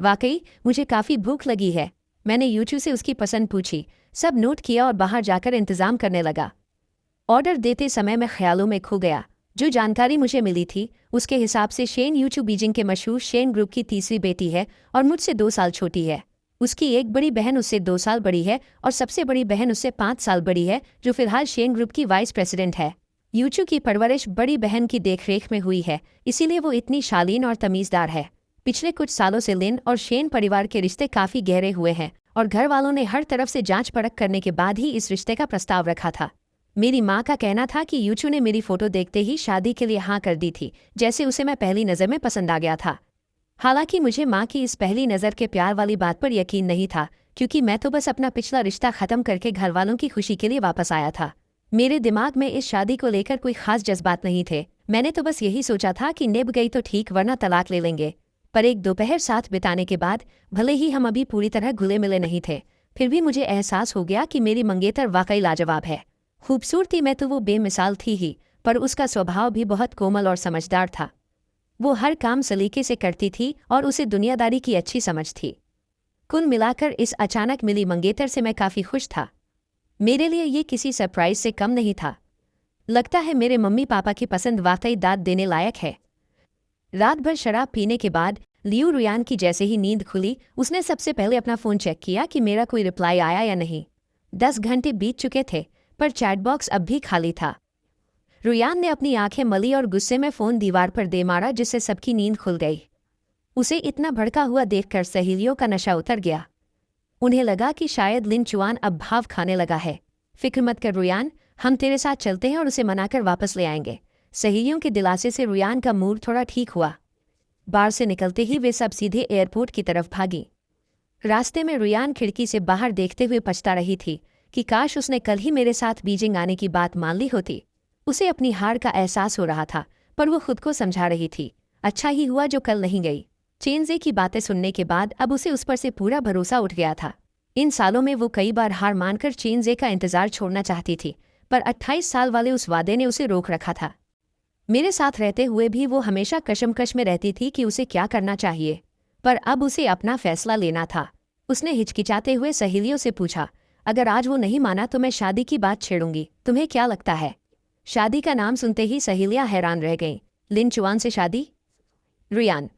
वाकई मुझे काफ़ी भूख लगी है। मैंने यूचू से उसकी पसंद पूछी, सब नोट किया और बाहर जाकर इंतज़ाम करने लगा। ऑर्डर देते समय मैं ख्यालों में खो गया। जो जानकारी मुझे मिली थी उसके हिसाब से शेन यूचू बीजिंग के मशहूर शेन ग्रुप की तीसरी बेटी है और मुझसे 2 साल छोटी है। उसकी एक बड़ी बहन उससे 2 साल बड़ी है और सबसे बड़ी बहन उससे 5 साल बड़ी है, जो फिलहाल शेन ग्रुप की वाइस प्रेसिडेंट है। यूचू की परवरिश बड़ी बहन की देखरेख में हुई है, इसीलिए वो इतनी शालीन और तमीज़दार है। पिछले कुछ सालों से लिन और शेन परिवार के रिश्ते काफ़ी गहरे हुए हैं और घर वालों ने हर तरफ से जांच परख करने के बाद ही इस रिश्ते का प्रस्ताव रखा था। मेरी माँ का कहना था कि यूचू ने मेरी फ़ोटो देखते ही शादी के लिए हाँ कर दी थी, जैसे उसे मैं पहली नज़र में पसंद आ गया था। हालांकि मुझे माँ की इस पहली नज़र के प्यार वाली बात पर यकीन नहीं था, क्योंकि मैं तो बस अपना पिछला रिश्ता ख़त्म करके घर वालों की खुशी के लिए वापस आया था। मेरे दिमाग में इस शादी को लेकर कोई खास जज्बात नहीं थे। मैंने तो बस यही सोचा था कि निभ गई तो ठीक, वरना तलाक ले लेंगे। पर एक दोपहर साथ बिताने के बाद, भले ही हम अभी पूरी तरह घुले मिले नहीं थे, फिर भी मुझे एहसास हो गया कि मेरी मंगेतर वाकई लाजवाब है। खूबसूरती में तो वो बेमिसाल थी ही, पर उसका स्वभाव भी बहुत कोमल और समझदार था। वो हर काम सलीके से करती थी और उसे दुनियादारी की अच्छी समझ थी। कुल मिलाकर इस अचानक मिली मंगेतर से मैं काफ़ी खुश था। मेरे लिए ये किसी सरप्राइज से कम नहीं था। लगता है मेरे मम्मी पापा की पसंद वाकई दाद देने लायक है। रात भर शराब पीने के बाद लियू रुयान की जैसे ही नींद खुली, उसने सबसे पहले अपना फ़ोन चेक किया कि मेरा कोई रिप्लाई आया या नहीं। 10 घंटे बीत चुके थे, पर चैट बॉक्स अब भी खाली था। रुयान ने अपनी आंखें मली और गुस्से में फ़ोन दीवार पर दे मारा, जिससे सबकी नींद खुल गई। उसे इतना भड़का हुआ देखकर सहेलियों का नशा उतर गया। उन्हें लगा कि शायद लिन चुआन अब भाव खाने लगा है। फिक्र मत कर रुयान, हम तेरे साथ चलते हैं और उसे मनाकर वापस ले आएंगे। सहेलियों के दिलासे से रुयान का मूड थोड़ा ठीक हुआ। बार से निकलते ही वे सब सीधे एयरपोर्ट की तरफ भागी। रास्ते में रुयान खिड़की से बाहर देखते हुए पछता रही थी कि काश उसने कल ही मेरे साथ बीजिंग आने की बात मान ली होती। उसे अपनी हार का एहसास हो रहा था, पर वो खुद को समझा रही थी, अच्छा ही हुआ जो कल नहीं गई। चेनज़े की बातें सुनने के बाद अब उसे उस पर से पूरा भरोसा उठ गया था। इन सालों में वो कई बार हार मानकर चेनज़े का इंतजार छोड़ना चाहती थी, पर 28 साल वाले उस वादे ने उसे रोक रखा था। मेरे साथ रहते हुए भी वो हमेशा कशमकश में रहती थी कि उसे क्या करना चाहिए, पर अब उसे अपना फैसला लेना था। उसने हिचकिचाते हुए सहेलियों से पूछा, अगर आज वो नहीं माना तो मैं शादी की बात छेड़ूंगी, तुम्हें क्या लगता है? शादी का नाम सुनते ही सहेलियां हैरान रह गईं। लिन चुआन से शादी? रुयान,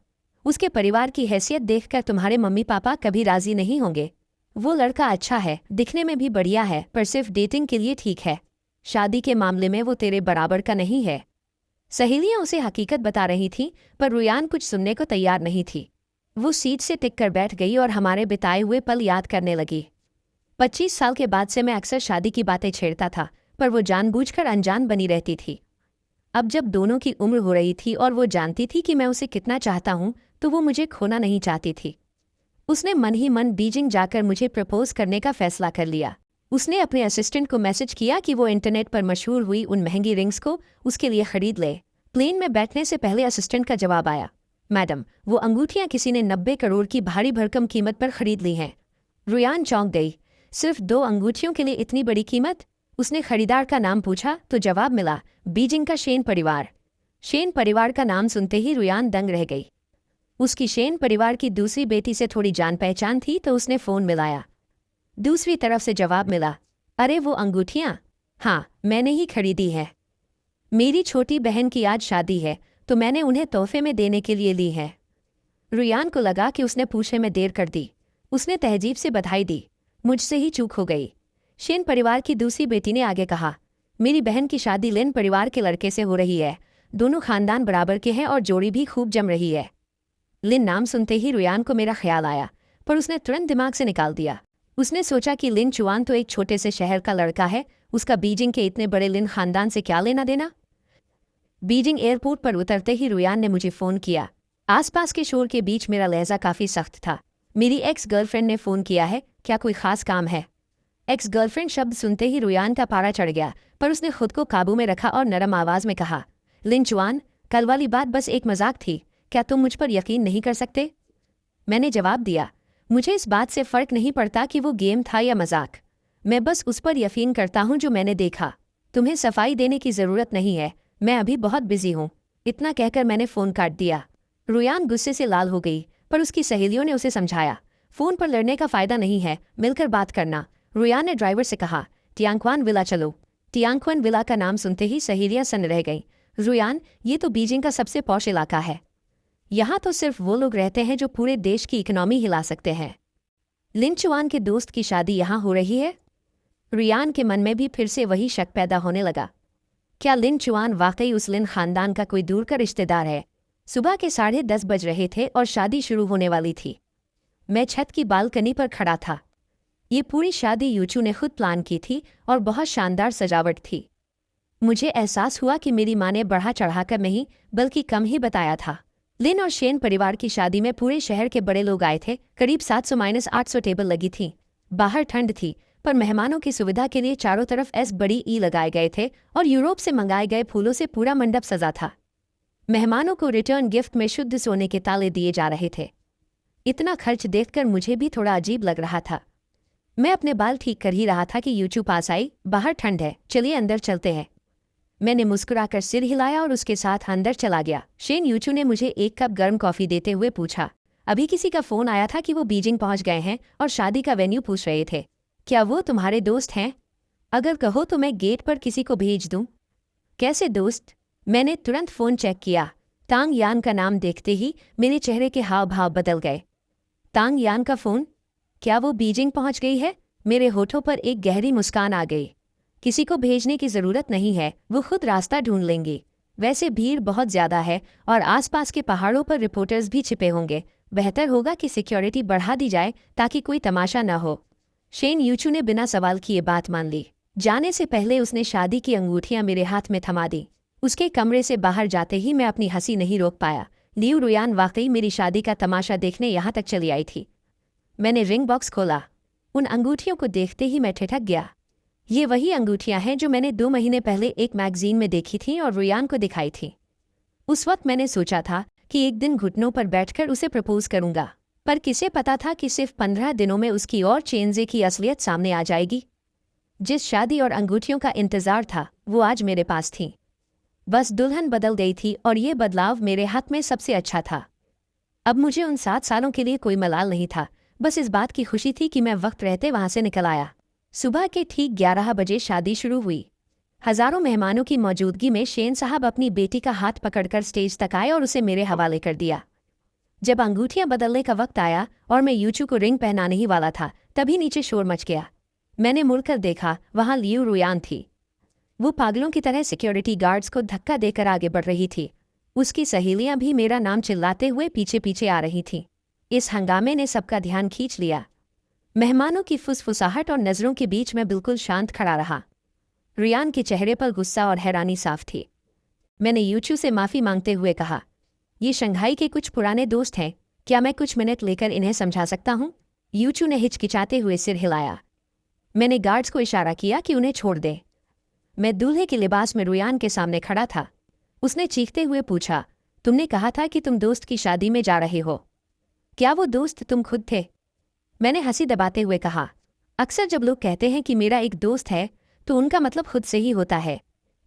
उसके परिवार की हैसियत देखकर तुम्हारे मम्मी पापा कभी राजी नहीं होंगे। वो लड़का अच्छा है, दिखने में भी बढ़िया है, पर सिर्फ डेटिंग के लिए ठीक है। शादी के मामले में वो तेरे बराबर का नहीं है। सहेलियां उसे हकीकत बता रही थीं, पर रुयान कुछ सुनने को तैयार नहीं थी। वो सीट से टिक कर बैठ गई और हमारे बिताए हुए पल याद करने लगी। 25 साल के बाद से मैं अक्सर शादी की बातें छेड़ता था, पर वो जानबूझकर अनजान बनी रहती थी। अब जब दोनों की उम्र हो रही थी और वो जानती थी कि मैं उसे कितना चाहता हूँ, तो वो मुझे खोना नहीं चाहती थी। उसने मन ही मन बीजिंग जाकर मुझे प्रपोज करने का फैसला कर लिया। उसने अपने असिस्टेंट को मैसेज किया कि वो इंटरनेट पर मशहूर हुई उन महंगी रिंग्स को उसके लिए खरीद ले। प्लेन में बैठने से पहले असिस्टेंट का जवाब आया, मैडम, वो अंगूठियां किसी ने 90 करोड़ की भारी भरकम कीमत पर खरीद ली हैं। रुयान चौंक गई। सिर्फ 2 अंगूठियों के लिए इतनी बड़ी कीमत? उसने खरीदार का नाम पूछा तो जवाब मिला, बीजिंग का शेन परिवार। शेन परिवार का नाम सुनते ही रुयान दंग रह गई। उसकी शेन परिवार की दूसरी बेटी से थोड़ी जान पहचान थी, तो उसने फ़ोन मिलाया। दूसरी तरफ से जवाब मिला, अरे वो अंगूठियाँ? हाँ, मैंने ही खरीदी है। मेरी छोटी बहन की आज शादी है, तो मैंने उन्हें तोहफे में देने के लिए ली है। रुयान को लगा कि उसने पूछने में देर कर दी। उसने तहजीब से बधाई दी, मुझसे ही चूक हो गई। शेन परिवार की दूसरी बेटी ने आगे कहा, मेरी बहन की शादी लिन परिवार के लड़के से हो रही है। दोनों खानदान बराबर के हैं और जोड़ी भी खूब जम रही है। लिन नाम सुनते ही रुयान को मेरा ख्याल आया, पर उसने तुरंत दिमाग से निकाल दिया। उसने सोचा कि लिन चुआन तो एक छोटे से शहर का लड़का है, उसका बीजिंग के इतने बड़े लिन खानदान से क्या लेना देना। बीजिंग एयरपोर्ट पर उतरते ही रुयान ने मुझे फ़ोन किया। आसपास के शोर के बीच मेरा लहजा काफ़ी सख्त था। मेरी एक्स गर्लफ्रेंड ने फ़ोन किया है, क्या कोई ख़ास काम है? एक्स गर्लफ्रेंड शब्द सुनते ही रुयान का पारा चढ़ गया, पर उसने खुद को काबू में रखा और नरम आवाज़ में कहा, लिन चुआन, कल वाली बात बस एक मजाक थी, क्या तुम मुझ पर यकीन नहीं कर सकते? मैंने जवाब दिया, मुझे इस बात से फ़र्क नहीं पड़ता कि वो गेम था या मजाक। मैं बस उस पर यकीन करता हूँ जो मैंने देखा। तुम्हें सफाई देने की ज़रूरत नहीं है, मैं अभी बहुत बिजी हूँ। इतना कहकर मैंने फ़ोन काट दिया। रुयान गुस्से से लाल हो गई, पर उसकी सहेलियों ने उसे समझाया, फ़ोन पर लड़ने का फ़ायदा नहीं है, मिलकर बात करना। रुयान ने ड्राइवर से कहा, टियांक्वान विला चलो। टियांक्वान विला का नाम सुनते ही सहेलियाँ सन्न रह गईं। रुयान, ये तो बीजिंग का सबसे पॉश इलाका है। यहाँ तो सिर्फ वो लोग रहते हैं जो पूरे देश की इकोनॉमी हिला सकते हैं। लिन चुआन के दोस्त की शादी यहाँ हो रही है? रुयान के मन में भी फिर से वही शक पैदा होने लगा। क्या लिन चुआन वाकई उस लिन खानदान का कोई दूर का रिश्तेदार है? सुबह के 10:30 बज रहे थे और शादी शुरू होने वाली थी। मैं छत की बालकनी पर खड़ा था। ये पूरी शादी यूचू ने खुद प्लान की थी और बहुत शानदार सजावट थी। मुझे एहसास हुआ कि मेरी माँ ने बढ़ा चढ़ाकर नहीं, बल्कि कम ही बताया था। लिन और शेन परिवार की शादी में पूरे शहर के बड़े लोग आए थे। करीब 700-800 टेबल लगी थी। बाहर ठंड थी, पर मेहमानों की सुविधा के लिए चारों तरफ बड़ी ई लगाए गए थे और यूरोप से मंगाए गए फूलों से पूरा मंडप सजा था। मेहमानों को रिटर्न गिफ्ट में शुद्ध सोने के ताले दिए जा रहे थे। इतना खर्च देखकर मुझे भी थोड़ा अजीब लग रहा था। मैं अपने बाल ठीक कर ही रहा था कि यूचू पास आई। बाहर ठंड है, चलिए अंदर चलते हैं। मैंने मुस्कुराकर सिर हिलाया और उसके साथ अंदर चला गया। शेन यूचू ने मुझे एक कप गर्म कॉफी देते हुए पूछा, अभी किसी का फोन आया था कि वो बीजिंग पहुंच गए हैं और शादी का वेन्यू पूछ रहे थे। क्या वो तुम्हारे दोस्त हैं? अगर कहो तो मैं गेट पर किसी को भेज दूं। कैसे दोस्त? मैंने तुरंत फोन चेक किया। तांग यान का नाम देखते ही मेरे चेहरे के हाव भाव बदल गए। तांग यान का फोन? क्या वो बीजिंग पहुंच गई है? मेरे होठों पर एक गहरी मुस्कान आ गई। किसी को भेजने की जरूरत नहीं है, वो खुद रास्ता ढूंढ लेंगे। वैसे भीड़ बहुत ज्यादा है और आसपास के पहाड़ों पर रिपोर्टर्स भी छिपे होंगे। बेहतर होगा कि सिक्योरिटी बढ़ा दी जाए ताकि कोई तमाशा न हो। शेन यूचू ने बिना सवाल किए बात मान ली। जाने से पहले उसने शादी की अंगूठियां मेरे हाथ में थमा दी। उसके कमरे से बाहर जाते ही मैं अपनी हंसी नहीं रोक पाया। लियू रुयान वाकई मेरी शादी का तमाशा देखने यहाँ तक चली आई थी। मैंने रिंग बॉक्स खोला। उन अंगूठियों को देखते ही मैं ठिठक गया। ये वही अंगूठियां हैं जो मैंने 2 महीने पहले एक मैगजीन में देखी थी और रुयान को दिखाई थी। उस वक्त मैंने सोचा था कि एक दिन घुटनों पर बैठकर उसे प्रपोज करूंगा, पर किसे पता था कि सिर्फ 15 दिनों में उसकी और चेंजे की असलियत सामने आ जाएगी। जिस शादी और अंगूठियों का इंतजार था वो आज मेरे पास थी। बस दुल्हन बदल गई थी और ये बदलाव मेरे हक में सबसे अच्छा था। अब मुझे उन 7 सालों के लिए कोई मलाल नहीं था। बस इस बात की खुशी थी कि मैं वक्त रहते वहां से निकल आया। सुबह के ठीक 11 बजे शादी शुरू हुई। हजारों मेहमानों की मौजूदगी में शेन साहब अपनी बेटी का हाथ पकड़कर स्टेज तक आए और उसे मेरे हवाले कर दिया। जब अंगूठियां बदलने का वक्त आया और मैं यूचू को रिंग पहनाने ही वाला था, तभी नीचे शोर मच गया। मैंने मुड़कर देखा, वहां लियू रुयान थी। वो पागलों की तरह सिक्योरिटी गार्ड्स को धक्का देकर आगे बढ़ रही थी। उसकी सहेलियां भी मेरा नाम चिल्लाते हुए पीछे पीछे आ रही थीं। इस हंगामे ने सबका ध्यान खींच लिया। मेहमानों की फुसफुसाहट और नजरों के बीच में बिल्कुल शांत खड़ा रहा। रुयान के चेहरे पर गुस्सा और हैरानी साफ थी। मैंने यूचू से माफी मांगते हुए कहा, ये शंघाई के कुछ पुराने दोस्त हैं, क्या मैं कुछ मिनट लेकर इन्हें समझा सकता हूँ? यूचू ने हिचकिचाते हुए सिर हिलाया। मैंने गार्ड्स को इशारा किया कि उन्हें छोड़ दें। मैं दूल्हे के लिबास में रुयान के सामने खड़ा था। उसने चीखते हुए पूछा, तुमने कहा था कि तुम दोस्त की शादी में जा रहे हो, क्या वो दोस्त तुम खुद थे? मैंने हंसी दबाते हुए कहा, अक्सर जब लोग कहते हैं कि मेरा एक दोस्त है तो उनका मतलब खुद से ही होता है।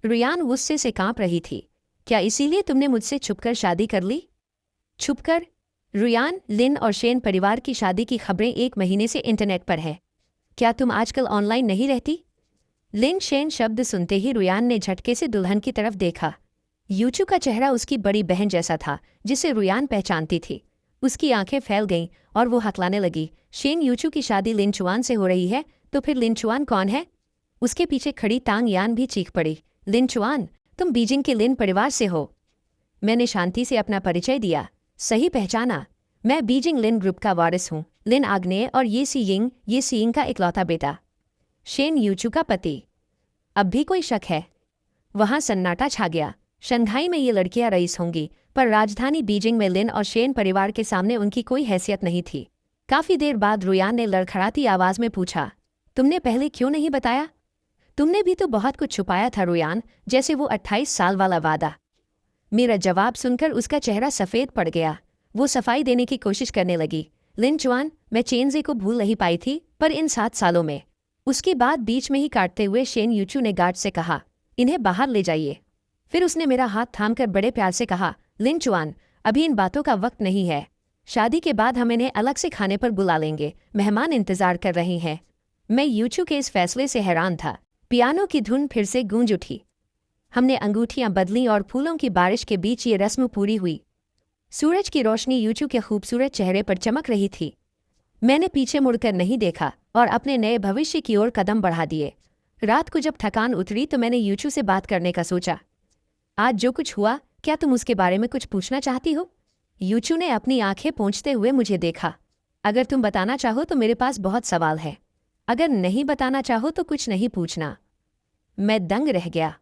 रुयान गुस्से से कांप रही थी। क्या इसीलिए तुमने मुझसे छुपकर शादी कर ली? छुपकर? रुयान, लिन और शेन परिवार की शादी की खबरें 1 महीने से इंटरनेट पर हैं। क्या तुम आजकल ऑनलाइन नहीं रहती? लिन शेन शब्द सुनते ही रुयान ने झटके से दुल्हन की तरफ देखा। यूचू का चेहरा उसकी बड़ी बहन जैसा था जिसे रुयान पहचानती थी। उसकी आंखें फैल गईं और वो हकलाने लगी। शेन, यूचू की शादी लिन चुआन से हो रही है, तो फिर लिन चुआन कौन है? उसके पीछे खड़ी तांग यान भी चीख पड़ी, लिन चुआन, तुम बीजिंग के लिन परिवार से हो। मैंने शांति से अपना परिचय दिया। सही पहचाना, मैं बीजिंग लिन ग्रुप का वारिस हूँ। लिन आग्नेय और ये सीइंग का इकलौता बेटा। शेन, यूचू का पति। अब भी कोई शक है? वहां सन्नाटा छा गया। शंघाई में ये लड़कियां रईस होंगी, पर राजधानी बीजिंग में लिन और शेन परिवार के सामने उनकी कोई हैसियत नहीं थी। काफी देर बाद रुयान ने लड़खड़ाती आवाज में पूछा, तुमने पहले क्यों नहीं बताया? तुमने भी तो बहुत कुछ छुपाया था रुयान, जैसे वो 28 साल वाला वादा। मेरा जवाब सुनकर उसका चेहरा सफेद पड़ गया। वो सफाई देने की कोशिश करने लगी। लिन चुआन, मैं चेनजे को भूल नहीं पाई थी, पर इन 7 सालों में। उसकी बात बीच में ही काटते हुए शेन यूचू ने गार्ड से कहा, इन्हें बाहर ले जाइए। फिर उसने मेरा हाथ थामकर बड़े प्यार से कहा, लिन चुआन, अभी इन बातों का वक्त नहीं है। शादी के बाद हम इन्हें अलग से खाने पर बुला लेंगे, मेहमान इंतजार कर रहे हैं। मैं यूचू के इस फैसले से हैरान था। पियानो की धुन फिर से गूंज उठी। हमने अंगूठियां बदलीं और फूलों की बारिश के बीच ये रस्म पूरी हुई। सूरज की रोशनी यूचू के खूबसूरत चेहरे पर चमक रही थी। मैंने पीछे मुड़कर नहीं देखा और अपने नए भविष्य की ओर कदम बढ़ा दिए। रात को जब थकान उतरी तो मैंने यूचू से बात करने का सोचा। आज जो कुछ हुआ, क्या तुम उसके बारे में कुछ पूछना चाहती हो? यूचू ने अपनी आंखें पोंछते हुए मुझे देखा। अगर तुम बताना चाहो तो मेरे पास बहुत सवाल है, अगर नहीं बताना चाहो तो कुछ नहीं पूछना। मैं दंग रह गया।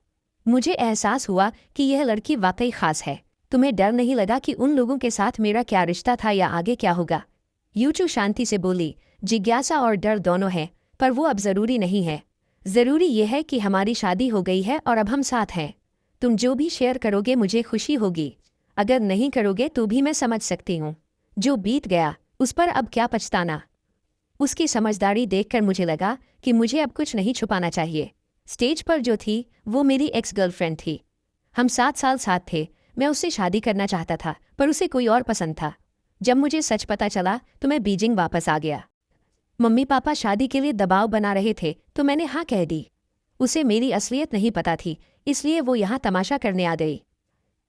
मुझे एहसास हुआ कि यह लड़की वाकई खास है। तुम्हें डर नहीं लगा कि उन लोगों के साथ मेरा क्या रिश्ता था या आगे क्या होगा? यूचू शांति से बोली, जिज्ञासा और डर दोनों हैं, पर वो अब जरूरी नहीं है। जरूरी यह है कि हमारी शादी हो गई है और अब हम साथ हैं। तुम जो भी शेयर करोगे मुझे खुशी होगी। अगर नहीं करोगे तो भी मैं समझ सकती हूँ। जो बीत गया उस पर अब क्या पछताना। उसकी समझदारी देखकर मुझे लगा कि मुझे अब कुछ नहीं छुपाना चाहिए। स्टेज पर जो थी वो मेरी एक्स गर्लफ्रेंड थी। हम 7 साल साथ थे। मैं उससे शादी करना चाहता था, पर उसे कोई और पसंद था। जब मुझे सच पता चला तो मैं बीजिंग वापस आ गया। मम्मी पापा शादी के लिए दबाव बना रहे थे तो मैंने हाँ कह दी। उसे मेरी असलियत नहीं पता थी, इसलिए वो यहाँ तमाशा करने आ गई।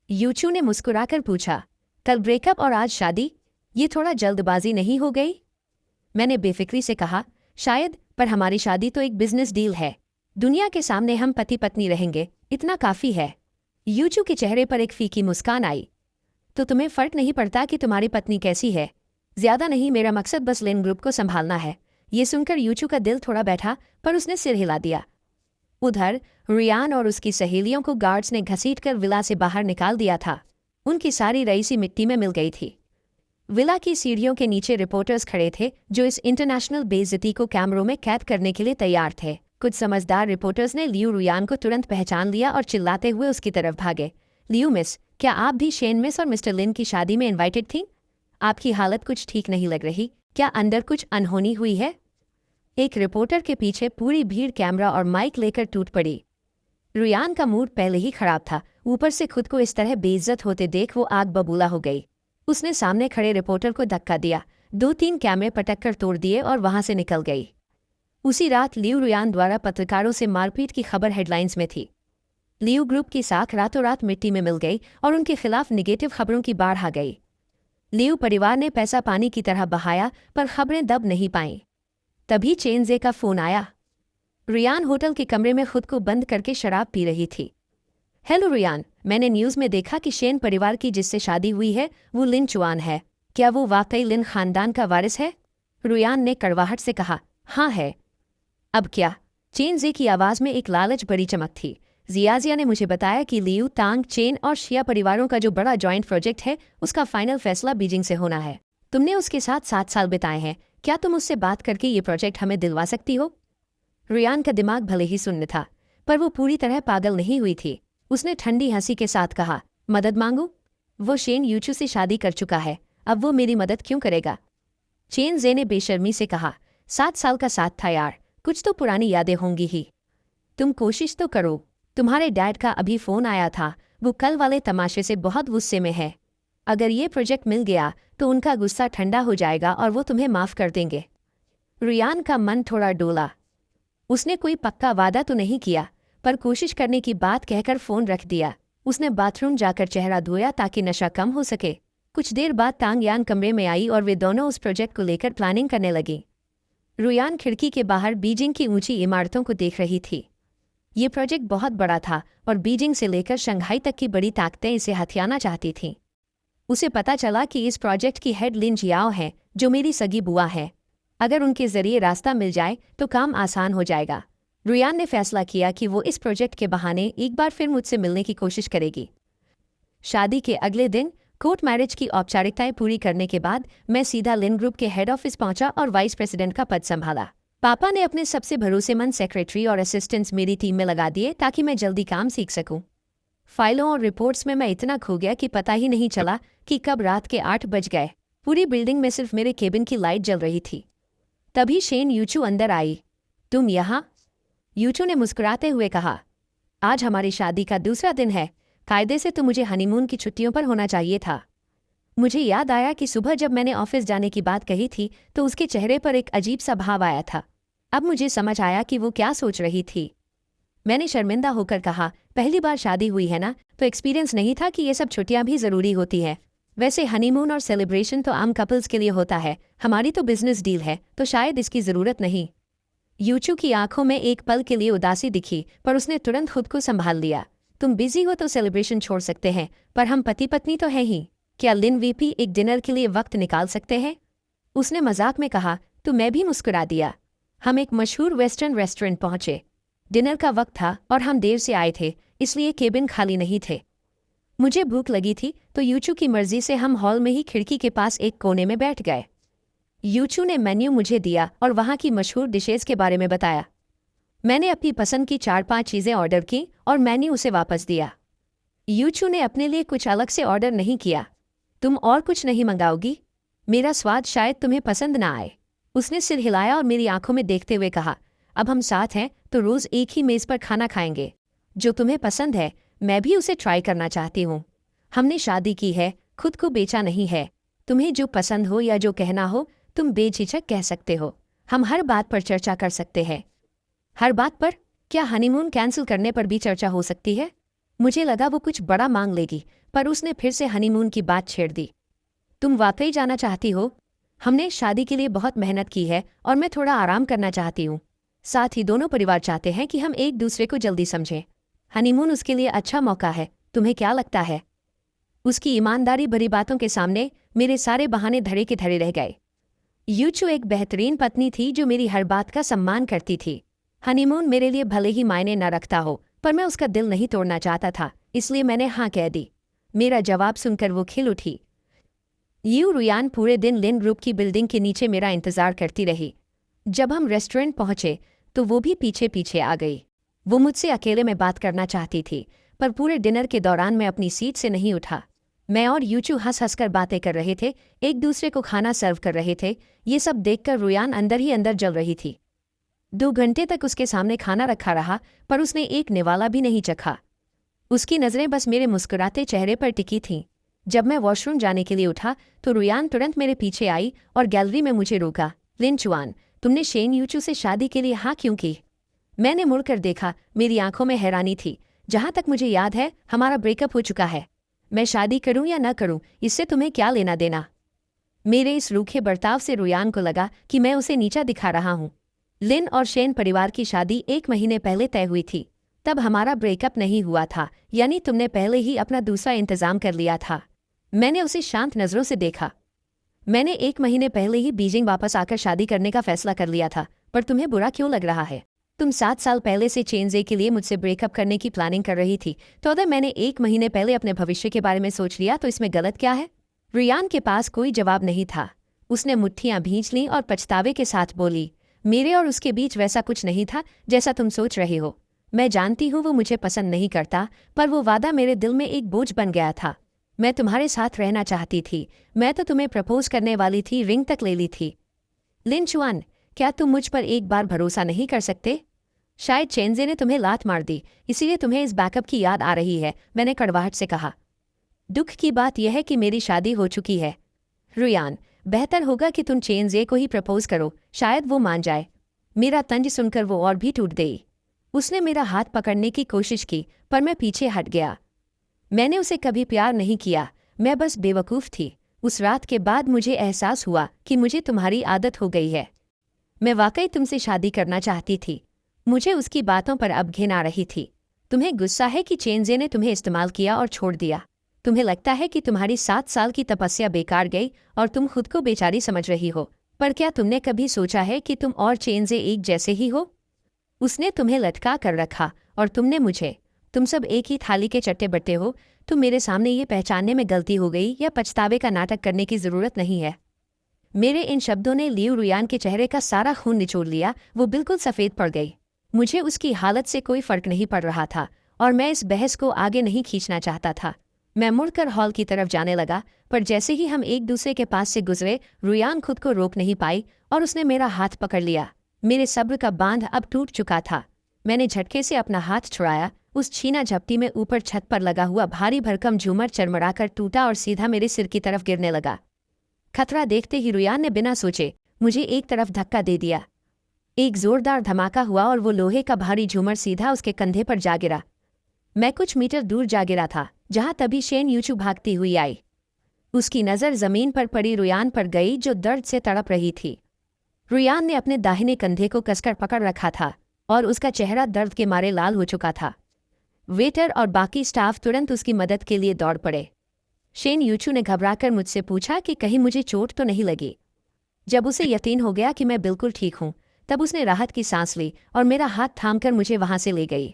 यूचू ने मुस्कुराकर पूछा, कल ब्रेकअप और आज शादी, ये थोड़ा जल्दबाजी नहीं हो गई? मैंने बेफिक्री से कहा, शायद, पर हमारी शादी तो एक बिजनेस डील है। दुनिया के सामने हम पति पत्नी रहेंगे, इतना काफी है। यूचू के चेहरे पर एक फीकी मुस्कान आई। तो तुम्हें फर्क नहीं पड़ता कि तुम्हारी पत्नी कैसी है? ज्यादा नहीं, मेरा मकसद बस लिन ग्रुप को संभालना है। ये सुनकर यूचू का दिल थोड़ा बैठा, पर उसने सिर हिला दिया। उधर रियान और उसकी सहेलियों को गार्ड्स ने घसीटकर विला से बाहर निकाल दिया था। उनकी सारी रईसी मिट्टी में मिल गई थी। विला की सीढ़ियों के नीचे रिपोर्टर्स खड़े थे जो इस इंटरनेशनल बेइज्जती को कैमरों में कैद करने के लिए तैयार थे। कुछ समझदार रिपोर्टर्स ने लियू रुयान को तुरंत पहचान लिया और चिल्लाते हुए उसकी तरफ भागे। लियू मिस, क्या आप भी शेन मिस और मिस्टर लिन की शादी में इनवाइटेड थीं? आपकी हालत कुछ ठीक नहीं लग रही, क्या अंदर कुछ अनहोनी हुई है? एक रिपोर्टर के पीछे पूरी भीड़ कैमरा और माइक लेकर टूट पड़ी। रुयान का मूड पहले ही खराब था, ऊपर से खुद को इस तरह बेइज्जत होते देख वो आग बबूला हो गई। उसने सामने खड़े रिपोर्टर को धक्का दिया, 2-3 कैमरे पटक कर तोड़ दिए और वहां से निकल गई। उसी रात लियू रुयान द्वारा पत्रकारों से मारपीट की खबर हेडलाइंस में थी। लियू ग्रुप की साख रातों रात मिट्टी में मिल गई और उनके खिलाफ निगेटिव खबरों की बाढ़ आ गई। लियू परिवार ने पैसा पानी की तरह बहाया, पर खबरें दब नहीं पाईं। तभी चेनजे का फोन आया। रियान होटल के कमरे में खुद को बंद करके शराब पी रही थी। हेलो रियान, मैंने न्यूज़ में देखा कि शेन परिवार की जिससे शादी हुई है वो लिन चुआन है। क्या वो वाकई लिन खानदान का वारिस है? रियान ने कड़वाहट से कहा, हाँ है। अब क्या? चेनजे की आवाज़ में एक लालच भरी चमक थी। जियाजिया ने मुझे बताया कि लियू, तांग, चेन और शिया परिवारों का जो बड़ा जॉइंट प्रोजेक्ट है उसका फाइनल फैसला बीजिंग से होना है। तुमने उसके साथ 7 साल बिताए हैं, क्या तुम उससे बात करके ये प्रोजेक्ट हमें दिलवा सकती हो? रियान का दिमाग भले ही शून्य था, पर वो पूरी तरह पागल नहीं हुई थी। उसने ठंडी हंसी के साथ कहा, मदद मांगू? वो शेन यूचू से शादी कर चुका है, अब वो मेरी मदद क्यों करेगा? चेनजे ने बेशर्मी से कहा, 7 साल का साथ था यार, कुछ तो पुरानी यादें होंगी ही। तुम कोशिश तो करो। तुम्हारे डैड का अभी फ़ोन आया था, वो कल वाले तमाशे से बहुत गुस्से में है। अगर ये प्रोजेक्ट मिल गया तो उनका गुस्सा ठंडा हो जाएगा और वो तुम्हें माफ़ कर देंगे। रियान का मन थोड़ा डोला। उसने कोई पक्का वादा तो नहीं किया, पर कोशिश करने की बात कहकर फ़ोन रख दिया। उसने बाथरूम जाकर चेहरा धोया ताकि नशा कम हो सके। कुछ देर बाद तांग यान कमरे में आई और वे दोनों उस प्रोजेक्ट को लेकर प्लानिंग करने लगी। रुयान खिड़की के बाहर बीजिंग की ऊंची इमारतों को देख रही थी। ये प्रोजेक्ट बहुत बड़ा था और बीजिंग से लेकर शंघाई तक की बड़ी ताकतें इसे हथियाना चाहती थीं। उसे पता चला कि इस प्रोजेक्ट की हेड लिन जियाओ है, जो मेरी सगी बुआ है। अगर उनके जरिए रास्ता मिल जाए तो काम आसान हो जाएगा। रुयान ने फैसला किया कि वो इस प्रोजेक्ट के बहाने एक बार फिर मुझसे मिलने की कोशिश करेगी। शादी के अगले दिन कोर्ट मैरिज की औपचारिकताएं पूरी करने के बाद मैं सीधा लिन ग्रुप के हेड ऑफिस पहुंचा और वाइस प्रेसिडेंट का पद संभाला। पापा ने अपने सबसे भरोसेमंद सेक्रेटरी और असिस्टेंट्स मेरी टीम में लगा दिए ताकि मैं जल्दी काम सीख सकूं। फाइलों और रिपोर्ट्स में मैं इतना खो गया कि पता ही नहीं चला कि कब रात के 8 बज गए। पूरी बिल्डिंग में सिर्फ मेरे केबिन की लाइट जल रही थी। तभी शेन यूचू अंदर आई। तुम यहाँ? यूचू ने मुस्कुराते हुए कहा, आज हमारी शादी का दूसरा दिन है। कायदे से तो मुझे हनीमून की छुट्टियों पर होना चाहिए था। मुझे याद आया कि सुबह जब मैंने ऑफिस जाने की बात कही थी तो उसके चेहरे पर एक अजीब सा भाव आया था। अब मुझे समझ आया कि वो क्या सोच रही थी। मैंने शर्मिंदा होकर कहा, पहली बार शादी हुई है ना, तो एक्सपीरियंस नहीं था कि ये सब छुट्टियां भी ज़रूरी होती हैं। वैसे हनीमून और सेलिब्रेशन तो आम कपल्स के लिए होता है, हमारी तो बिजनेस डील है, तो शायद इसकी ज़रूरत नहीं। यूचू की आंखों में एक पल के लिए उदासी दिखी, पर उसने तुरंत खुद को संभाल लिया। तुम बिजी हो तो सेलिब्रेशन छोड़ सकते हैं, पर हम पति पत्नी तो हैं ही। क्या लिन वीपी एक डिनर के लिए वक्त निकाल सकते हैं? उसने मजाक में कहा, तो मैं भी मुस्कुरा दिया। हम एक मशहूर वेस्टर्न रेस्टोरेंट पहुंचे। डिनर का वक्त था और हम देर से आए थे, इसलिए केबिन खाली नहीं थे। मुझे भूख लगी थी तो यूचू की मर्जी से हम हॉल में ही खिड़की के पास एक कोने में बैठ गए। यूचू ने मेन्यू मुझे दिया और वहाँ की मशहूर डिशेज के बारे में बताया। मैंने अपनी पसंद की 4-5 चीज़ें ऑर्डर की और मेन्यू उसे वापस दिया। यूचू ने अपने लिए कुछ अलग से ऑर्डर नहीं किया। तुम और कुछ नहीं मंगाओगी? मेरा स्वाद शायद तुम्हें पसंद ना आए। उसने सिर हिलाया और मेरी आंखों में देखते हुए कहा, अब हम साथ हैं तो रोज़ एक ही मेज़ पर खाना खाएंगे। जो तुम्हें पसंद है मैं भी उसे ट्राई करना चाहती हूँ। हमने शादी की है, खुद को बेचा नहीं है। तुम्हें जो पसंद हो या जो कहना हो तुम बेझिझक कह सकते हो। हम हर बात पर चर्चा कर सकते हैं। हर बात पर? क्या हनीमून कैंसिल करने पर भी चर्चा हो सकती है? मुझे लगा वो कुछ बड़ा मांग लेगी, पर उसने फिर से हनीमून की बात छेड़ दी। तुम वाकई जाना चाहती हो? हमने शादी के लिए बहुत मेहनत की है और मैं थोड़ा आराम करना चाहती हूँ। साथ ही दोनों परिवार चाहते हैं कि हम एक दूसरे को जल्दी समझें। हनीमून उसके लिए अच्छा मौका है। तुम्हें क्या लगता है? उसकी ईमानदारी भरी बातों के सामने मेरे सारे बहाने धरे के धरे रह गए। यूचू एक बेहतरीन पत्नी थी जो मेरी हर बात का सम्मान करती थी। हनीमून मेरे लिए भले ही मायने न रखता हो, पर मैं उसका दिल नहीं तोड़ना चाहता था, इसलिए मैंने हाँ कह दी। मेरा जवाब सुनकर वो खिल उठी। रुयान पूरे दिन लिन ग्रुप की बिल्डिंग के नीचे मेरा इंतजार करती रही। जब हम रेस्टोरेंट पहुंचे तो वो भी पीछे पीछे आ गई। वो मुझसे अकेले में बात करना चाहती थी, पर पूरे डिनर के दौरान मैं अपनी सीट से नहीं उठा। मैं और यूचू हंस हंस कर बातें कर रहे थे, एक दूसरे को खाना सर्व कर रहे थे। ये सब देखकर रुयान अंदर ही अंदर जल रही थी। 2 घंटे तक उसके सामने खाना रखा रहा, पर उसने एक निवाला भी नहीं चखा। उसकी नज़रें बस मेरे मुस्कुराते चेहरे पर टिकी थीं। जब मैं वॉशरूम जाने के लिए उठा तो रुयान तुरंत मेरे पीछे आई और गैलरी में मुझे रोका। लिन चुआन, तुमने शेन यूचू से शादी के लिए हाँ क्यों की? मैंने मुड़कर देखा। मेरी आंखों में हैरानी थी। जहाँ तक मुझे याद है हमारा ब्रेकअप हो चुका है। मैं शादी करूं या न करूं, इससे तुम्हें क्या लेना देना? मेरे इस रूखे बर्ताव से रुयान को लगा कि मैं उसे नीचा दिखा रहा हूं। लिन और शेन परिवार की शादी 1 महीने पहले तय हुई थी। तब हमारा ब्रेकअप नहीं हुआ था, यानी तुमने पहले ही अपना दूसरा इंतजाम कर लिया था। मैंने उसे शांत नज़रों से देखा। मैंने 1 महीने पहले ही बीजिंग वापस आकर शादी करने का फैसला कर लिया था, पर तुम्हें बुरा क्यों लग रहा है? तुम 7 साल पहले से चेनजे के लिए मुझसे ब्रेकअप करने की प्लानिंग कर रही थी, तो अगर मैंने 1 महीने पहले अपने भविष्य के बारे में सोच लिया तो इसमें गलत क्या है? रुयान के पास कोई जवाब नहीं था। उसने मुट्ठियां भींच लीं और पछतावे के साथ बोली, मेरे और उसके बीच वैसा कुछ नहीं था जैसा तुम सोच रहे हो। मैं जानती हूँ वो मुझे पसंद नहीं करता, पर वो वादा मेरे दिल में एक बोझ बन गया था। मैं तुम्हारे साथ रहना चाहती थी। मैं तो तुम्हें प्रपोज करने वाली थी, रिंग तक ले ली थी। लिन चुआन, क्या तुम मुझ पर एक बार भरोसा नहीं कर सकते? शायद चेनजे ने तुम्हें लात मार दी, इसीलिए तुम्हें इस बैकअप की याद आ रही है, मैंने कड़वाहट से कहा। दुख की बात यह है कि मेरी शादी हो चुकी है। रुयान, बेहतर होगा कि तुम चेनजे को ही प्रपोज करो, शायद वो मान जाए। मेरा तंज सुनकर वो और भी टूट गई। उसने मेरा हाथ पकड़ने की कोशिश की, पर मैं पीछे हट गया। मैंने उसे कभी प्यार नहीं किया, मैं बस बेवकूफ़ थी। उस रात के बाद मुझे एहसास हुआ कि मुझे तुम्हारी आदत हो गई है। मैं वाकई तुमसे शादी करना चाहती थी। मुझे उसकी बातों पर अब घिन आ रही थी। तुम्हें गुस्सा है कि चेनजे ने तुम्हें इस्तेमाल किया और छोड़ दिया। तुम्हें लगता है कि तुम्हारी 7 साल की तपस्या बेकार गई और तुम खुद को बेचारी समझ रही हो। पर क्या तुमने कभी सोचा है कि तुम और चेनजे एक जैसे ही हो? उसने तुम्हें लटका कर रखा और तुमने मुझे। तुम सब एक ही थाली के चट्टे बट्टे हो। तुम मेरे सामने ये पहचानने में गलती हो गई या पछतावे का नाटक करने की ज़रूरत नहीं है। मेरे इन शब्दों ने लियू रुयान के चेहरे का सारा खून निचोड़ लिया। वो बिल्कुल सफ़ेद पड़ गई। मुझे उसकी हालत से कोई फर्क नहीं पड़ रहा था और मैं इस बहस को आगे नहीं खींचना चाहता था। मैं मुड़कर हॉल की तरफ जाने लगा, पर जैसे ही हम एक दूसरे के पास से गुजरे रुयान खुद को रोक नहीं पाई और उसने मेरा हाथ पकड़ लिया। मेरे सब्र का बांध अब टूट चुका था। मैंने झटके से अपना हाथ छुड़ाया। उस छीना झपटी में ऊपर छत पर लगा हुआ भारी भरकम झूमर चरमराकर टूटा और सीधा मेरे सिर की तरफ गिरने लगा। खतरा देखते ही रुयान ने बिना सोचे मुझे एक तरफ धक्का दे दिया। एक जोरदार धमाका हुआ और वो लोहे का भारी झूमर सीधा उसके कंधे पर जा गिरा। मैं कुछ मीटर दूर जा गिरा था, जहां तभी शेन यूचू भागती हुई आई। उसकी नज़र ज़मीन पर पड़ी रुयान पर गई, जो दर्द से तड़प रही थी। रुयान ने अपने दाहिने कंधे को कसकर पकड़ रखा था और उसका चेहरा दर्द के मारे लाल हो चुका था। वेटर और बाकी स्टाफ तुरंत उसकी मदद के लिए दौड़ पड़े। शेन यूचू ने घबराकर मुझसे पूछा कि कहीं मुझे चोट तो नहीं लगी। जब उसे यकीन हो गया कि मैं बिल्कुल ठीक हूँ, तब उसने राहत की सांस ली और मेरा हाथ थामकर मुझे वहां से ले गई।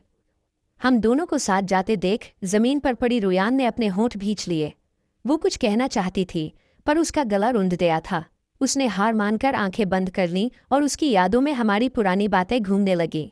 हम दोनों को साथ जाते देख जमीन पर पड़ी रुयान ने अपने होंठ भींच लिए। वो कुछ कहना चाहती थी पर उसका गला रुंध गया था। उसने हार मानकर आंखें बंद कर लीं और उसकी यादों में हमारी पुरानी बातें घूमने लगीं।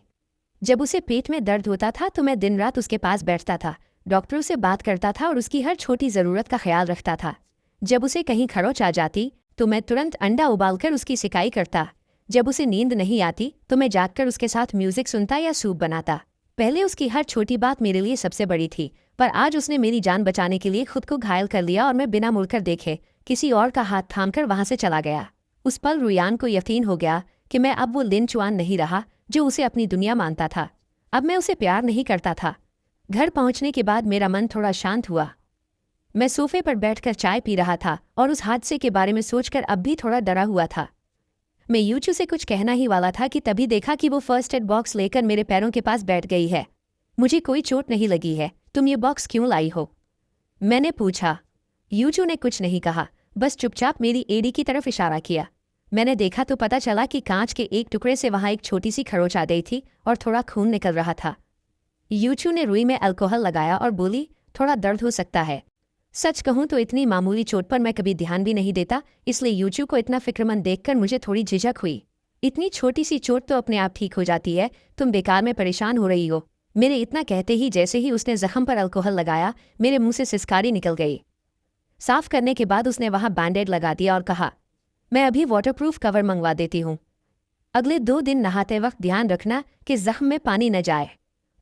जब उसे पेट में दर्द होता था तो मैं दिन रात उसके पास बैठता था, डॉक्टरों से बात करता था और उसकी हर छोटी ज़रूरत का ख्याल रखता था। जब उसे कहीं खरोच आ जाती तो मैं तुरंत अंडा उबालकर उसकी सिकाई करता। जब उसे नींद नहीं आती तो मैं जागकर उसके साथ म्यूजिक सुनता या सूप बनाता। पहले उसकी हर छोटी बात मेरे लिए सबसे बड़ी थी, पर आज उसने मेरी जान बचाने के लिए खुद को घायल कर लिया और मैं बिना मुड़कर देखे किसी और का हाथ थामकर वहां से चला गया। उस पल रुयान को यकीन हो गया कि मैं अब वो लिन चुआन नहीं रहा जो उसे अपनी दुनिया मानता था। अब मैं उसे प्यार नहीं करता था। घर पहुंचने के बाद मेरा मन थोड़ा शांत हुआ। मैं सोफे पर बैठकर चाय पी रहा था और उस हादसे के बारे में सोचकर अब भी थोड़ा डरा हुआ था। मैं यूचू से कुछ कहना ही वाला था कि तभी देखा कि वो फर्स्ट एड बॉक्स लेकर मेरे पैरों के पास बैठ गई है। मुझे कोई चोट नहीं लगी है, तुम ये बॉक्स क्यों लाई हो? मैंने पूछा। यूचू ने कुछ नहीं कहा, बस चुपचाप मेरी एड़ी की तरफ इशारा किया। मैंने देखा तो पता चला कि कांच के एक टुकड़े से वहां एक छोटी सी खरोच आ गई थी और थोड़ा खून निकल रहा था। यूचू ने रुई में अल्कोहल लगाया और बोली, थोड़ा दर्द हो सकता है। सच कहूं तो इतनी मामूली चोट पर मैं कभी ध्यान भी नहीं देता, इसलिए यूचू को इतना फिक्रमंद देखकर मुझे थोड़ी झिझक हुई। इतनी छोटी सी चोट तो अपने आप ठीक हो जाती है, तुम बेकार में परेशान हो रही हो। मेरे इतना कहते ही जैसे ही उसने जख्म पर अल्कोहल लगाया, मेरे मुंह से सिसकारी निकल गई। साफ करने के बाद उसने वहां बैंडेड लगा दिया और कहा, मैं अभी वाटरप्रूफ कवर मंगवा देती हूँ। अगले 2 दिन नहाते वक्त ध्यान रखना कि जख्म में पानी न जाए,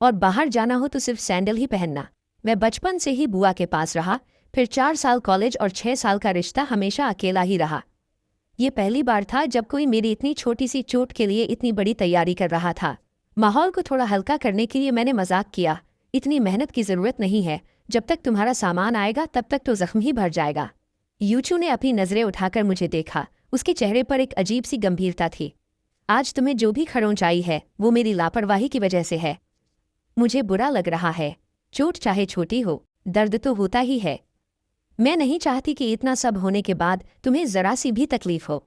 और बाहर जाना हो तो सिर्फ सैंडल ही पहनना। मैं बचपन से ही बुआ के पास रहा, फिर 4 साल कॉलेज और 6 साल का रिश्ता हमेशा अकेला ही रहा। ये पहली बार था जब कोई मेरी इतनी छोटी सी चोट के लिए इतनी बड़ी तैयारी कर रहा था। माहौल को थोड़ा हल्का करने के लिए मैंने मजाक किया, इतनी मेहनत की ज़रूरत नहीं है, जब तक तुम्हारा सामान आएगा तब तक तो जख्म ही भर जाएगा। यूचू ने अपनी नज़रें उठाकर मुझे देखा, उसके चेहरे पर एक अजीब सी गंभीरता थी। आज तुम्हें जो भी खरोंच आई है वो मेरी लापरवाही की वजह से है। मुझे बुरा लग रहा है, चोट चाहे छोटी हो, दर्द तो होता ही है। मैं नहीं चाहती कि इतना सब होने के बाद तुम्हें ज़रा सी भी तकलीफ हो।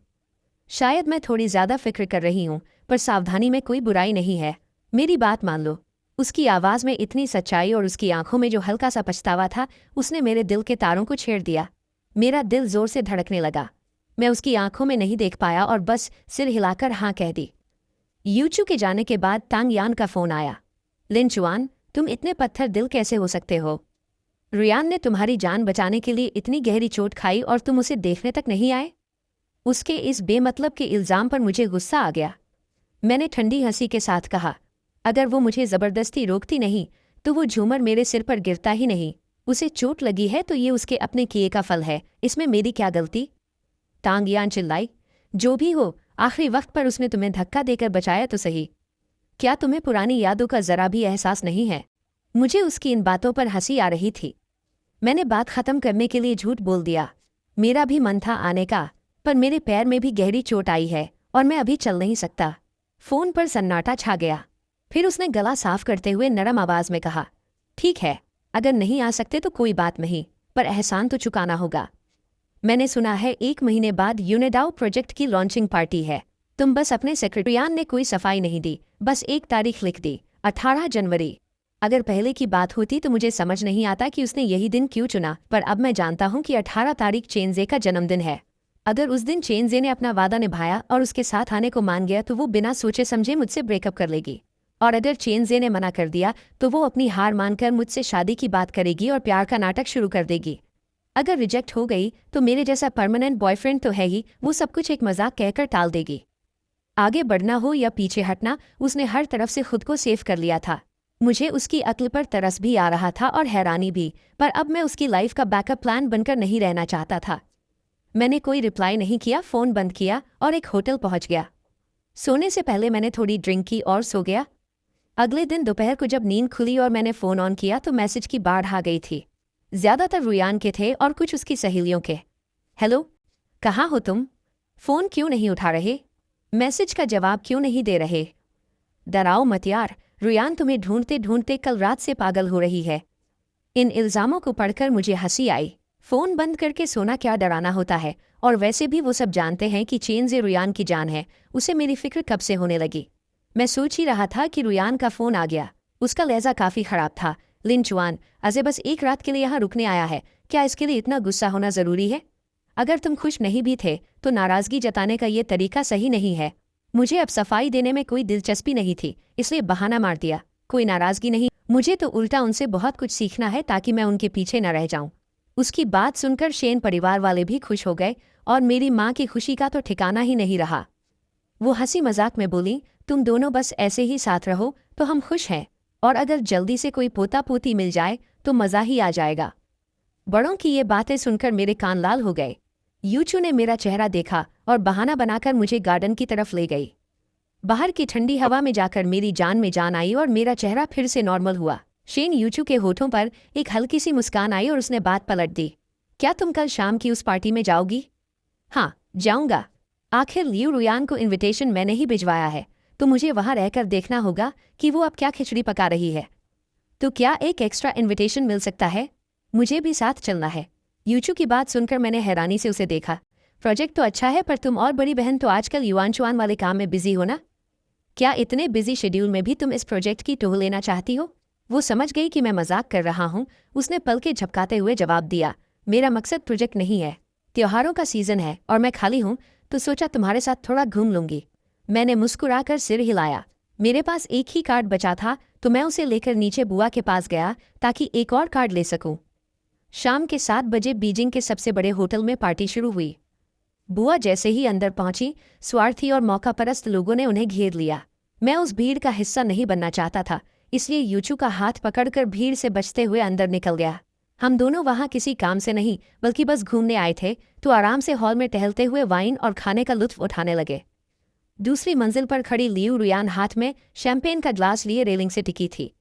शायद मैं थोड़ी ज़्यादा फिक्र कर रही हूँ, पर सावधानी में कोई बुराई नहीं है। मेरी बात मान लो। उसकी आवाज़ में इतनी सच्चाई और उसकी आंखों में जो हल्का सा पछतावा था, उसने मेरे दिल के तारों को छेड़ दिया। मेरा दिल जोर से धड़कने लगा। मैं उसकी आंखों में नहीं देख पाया और बस सिर हिलाकर हाँ कह दी। यूचू के जाने के बाद तांग यान का फ़ोन आया। लिन चुआन, तुम इतने पत्थर दिल कैसे हो सकते हो? रुयान ने तुम्हारी जान बचाने के लिए इतनी गहरी चोट खाई और तुम उसे देखने तक नहीं आए? उसके इस बेमतलब के इल्ज़ाम पर मुझे गुस्सा आ गया। मैंने ठंडी हंसी के साथ कहा, अगर वो मुझे ज़बरदस्ती रोकती नहीं तो वो झूमर मेरे सिर पर गिरता ही नहीं। उसे चोट लगी है तो ये उसके अपने किए का फल है, इसमें मेरी क्या गलती? तांग यान चिल्लाई, जो भी हो, आखिरी वक्त पर उसने तुम्हें धक्का देकर बचाया तो सही। क्या तुम्हें पुरानी यादों का ज़रा भी एहसास नहीं है? मुझे उसकी इन बातों पर हंसी आ रही थी। मैंने बात ख़त्म करने के लिए झूठ बोल दिया। मेरा भी मन था आने का, पर मेरे पैर में भी गहरी चोट आई है और मैं अभी चल नहीं सकता। फ़ोन पर सन्नाटा छा गया। फिर उसने गला साफ करते हुए नरम आवाज़ में कहा, ठीक है, अगर नहीं आ सकते तो कोई बात नहीं, पर एहसान तो चुकाना होगा। मैंने सुना है 1 महीने बाद यूनेडाओ प्रोजेक्ट की लॉन्चिंग पार्टी है। तुम बस अपने सेक्रेटरियान ने कोई सफाई नहीं दी, बस एक तारीख लिख दी, 18 जनवरी। अगर पहले की बात होती तो मुझे समझ नहीं आता कि उसने यही दिन क्यों चुना, पर अब मैं जानता हूँ कि 18 तारीख चेनजे का जन्मदिन है। अगर उस दिन चेनजे ने अपना वादा निभाया और उसके साथ आने को मान गया तो वो बिना सोचे समझे मुझसे ब्रेकअप कर लेगी, और अगर चेनजे ने मना कर दिया तो वो अपनी हार मानकर मुझसे शादी की बात करेगी और प्यार का नाटक शुरू कर देगी। अगर रिजेक्ट हो गई तो मेरे जैसा परमानेंट बॉयफ्रेंड तो है ही, वो सब कुछ एक मजाक कहकर टाल देगी। आगे बढ़ना हो या पीछे हटना, उसने हर तरफ से खुद को सेव कर लिया था। मुझे उसकी अक्ल पर तरस भी आ रहा था और हैरानी भी, पर अब मैं उसकी लाइफ का बैकअप प्लान बनकर नहीं रहना चाहता था। मैंने कोई रिप्लाई नहीं किया, फ़ोन बंद किया और एक होटल पहुंच गया। सोने से पहले मैंने थोड़ी ड्रिंक की और सो गया। अगले दिन दोपहर को जब नींद खुली और मैंने फ़ोन ऑन किया तो मैसेज की बाढ़ आ गई थी। ज़्यादातर रुयान के थे और कुछ उसकी सहेलियों के। हेलो, कहाँ हो तुम? फ़ोन क्यों नहीं उठा रहे? मैसेज का जवाब क्यों नहीं दे रहे? डराओ मत यार, रुयान तुम्हें ढूंढते ढूंढते कल रात से पागल हो रही है। इन इल्ज़ामों को पढ़कर मुझे हंसी आई। फ़ोन बंद करके सोना क्या डराना होता है, और वैसे भी वो सब जानते हैं कि चेनजे रुयान की जान है। उसे मेरी फिक्र कब से होने लगी। मैं सोच ही रहा था कि रुयान का फ़ोन आ गया। उसका लहजा काफ़ी ख़राब था। लिन चुआन, अजय बस एक रात के लिए यहाँ रुकने आया है, क्या इसके लिए इतना गुस्सा होना ज़रूरी है? अगर तुम खुश नहीं भी थे तो नाराज़गी जताने का ये तरीका सही नहीं है। मुझे अब सफाई देने में कोई दिलचस्पी नहीं थी, इसलिए बहाना मार दिया। कोई नाराज़गी नहीं, मुझे तो उल्टा उनसे बहुत कुछ सीखना है ताकि मैं उनके पीछे न रह जाऊं। उसकी बात सुनकर शेन परिवार वाले भी खुश हो गए और मेरी माँ की खुशी का तो ठिकाना ही नहीं रहा। वो हंसी मजाक में बोली, तुम दोनों बस ऐसे ही साथ रहो तो हम खुश हैं, और अगर जल्दी से कोई पोता पोती मिल जाए तो मज़ा ही आ जाएगा। बड़ों की ये बातें सुनकर मेरे कान लाल हो गए। यूचू ने मेरा चेहरा देखा और बहाना बनाकर मुझे गार्डन की तरफ ले गई। बाहर की ठंडी हवा में जाकर मेरी जान में जान आई और मेरा चेहरा फिर से नॉर्मल हुआ। शेन यूचू के होठों पर एक हल्की सी मुस्कान आई और उसने बात पलट दी। क्या तुम कल शाम की उस पार्टी में जाओगी? हाँ, जाऊंगा। आखिर लियू रुयान को इनविटेशन मैंने ही भिजवाया है, तो मुझे वहां रहकर देखना होगा कि वो अब क्या खिचड़ी पका रही है। तो क्या एक एक्स्ट्रा इनविटेशन मिल सकता है? मुझे भी साथ चलना है। यूचू की बात सुनकर मैंने हैरानी से उसे देखा। प्रोजेक्ट तो अच्छा है, पर तुम और बड़ी बहन तो आजकल युआन चुआन वाले काम में बिजी हो ना? क्या इतने बिजी शेड्यूल में भी तुम इस प्रोजेक्ट की टोह लेना चाहती हो? वो समझ गई कि मैं मजाक कर रहा हूँ। उसने पलके झपकाते हुए जवाब दिया, मेरा मकसद प्रोजेक्ट नहीं है। त्योहारों का सीजन है और मैं खाली हूँ, तो सोचा तुम्हारे साथ थोड़ा घूम लूंगी। मैंने मुस्कुराकर सिर हिलाया। मेरे पास एक ही कार्ड बचा था, तो मैं उसे लेकर नीचे बुआ के पास गया ताकि एक और कार्ड ले सकूं। शाम के 7 बजे बीजिंग के सबसे बड़े होटल में पार्टी शुरू हुई। बुआ जैसे ही अंदर पहुंची, स्वार्थी और मौकापरस्त लोगों ने उन्हें घेर लिया। मैं उस भीड़ का हिस्सा नहीं बनना चाहता था, इसलिए यूचू का हाथ पकड़कर भीड़ से बचते हुए अंदर निकल गया। हम दोनों वहां किसी काम से नहीं बल्कि बस घूमने आए थे, तो आराम से हॉल में टहलते हुए वाइन और खाने का लुत्फ उठाने लगे। दूसरी मंजिल पर खड़ी लियू रुयान हाथ में शैंपेन का ग्लास लिए रेलिंग से टिकी थी।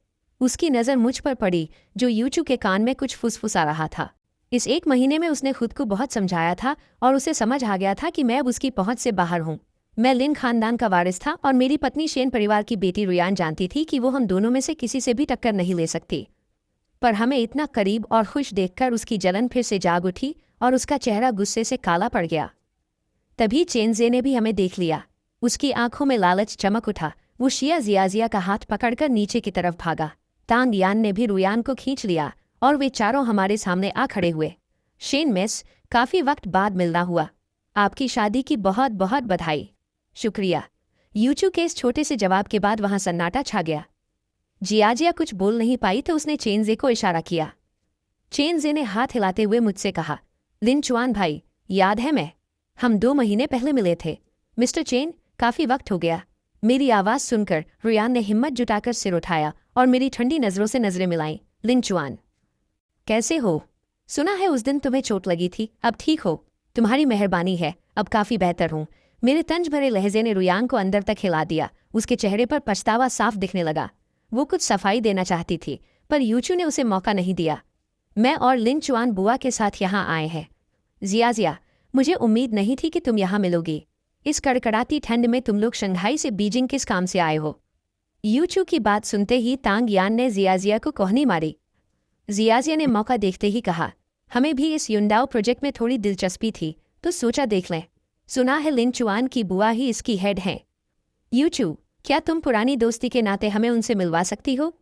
उसकी नज़र मुझ पर पड़ी, जो यूचू के कान में कुछ फुसफुसा रहा था। इस 1 महीने में उसने खुद को बहुत समझाया था और उसे समझ आ गया था कि मैं अब उसकी पहुंच से बाहर हूं। मैं लिन खानदान का वारिस था और मेरी पत्नी शेन परिवार की बेटी रुयान जानती थी कि वो हम दोनों में से किसी से भी टक्कर नहीं ले सकती। पर हमें इतना करीब और खुश देखकर उसकी जलन फिर से जाग उठी और उसका चेहरा गुस्से से काला पड़ गया। तभी चेनजे ने भी हमें देख लिया। उसकी आंखों में लालच चमक उठा। वो शिया जियाजिया का हाथ पकड़कर नीचे की तरफ भागा। तांग यान ने भी रुयान को खींच लिया और वे चारों हमारे सामने आ खड़े हुए। शेन मिस, काफ़ी वक्त बाद मिलना हुआ। आपकी शादी की बहुत बहुत बधाई। शुक्रिया। यूचू के इस छोटे से जवाब के बाद वहां सन्नाटा छा गया। जियाजिया कुछ बोल नहीं पाई तो उसने चेनजे को इशारा किया। चेनजे ने हाथ हिलाते हुए मुझसे कहा, लिन चुआन भाई, याद है हम 2 महीने पहले मिले थे। मिस्टर चेन, काफ़ी वक्त हो गया। मेरी आवाज़ सुनकर रुयान ने हिम्मत जुटाकर सिर उठाया और मेरी ठंडी नज़रों से नज़रें मिलाईं। लिन चुआन, कैसे हो? सुना है उस दिन तुम्हें चोट लगी थी, अब ठीक हो? तुम्हारी मेहरबानी है, अब काफ़ी बेहतर हूँ। मेरे तंज भरे लहजे ने रुयान को अंदर तक हिला दिया। उसके चेहरे पर पछतावा साफ दिखने लगा। वो कुछ सफाई देना चाहती थी, पर यूचू ने उसे मौका नहीं दिया। मैं और लिन चुआन बुआ के साथ यहाँ आए हैं। जियाजिया, मुझे उम्मीद नहीं थी कि तुम यहाँ मिलोगी। इस कड़कड़ाती ठंड में तुम लोग शंघाई से बीजिंग किस काम से आए हो? यूचू की बात सुनते ही तांग यान ने जियाजिया को कोहनी मारी। जियाजिया ने मौका देखते ही कहा, हमें भी इस युंडाओ प्रोजेक्ट में थोड़ी दिलचस्पी थी, तो सोचा देख लें। सुना है लिन चुआन की बुआ ही इसकी हेड हैं। यूचू, क्या तुम पुरानी दोस्ती के नाते हमें उनसे मिलवा सकती हो?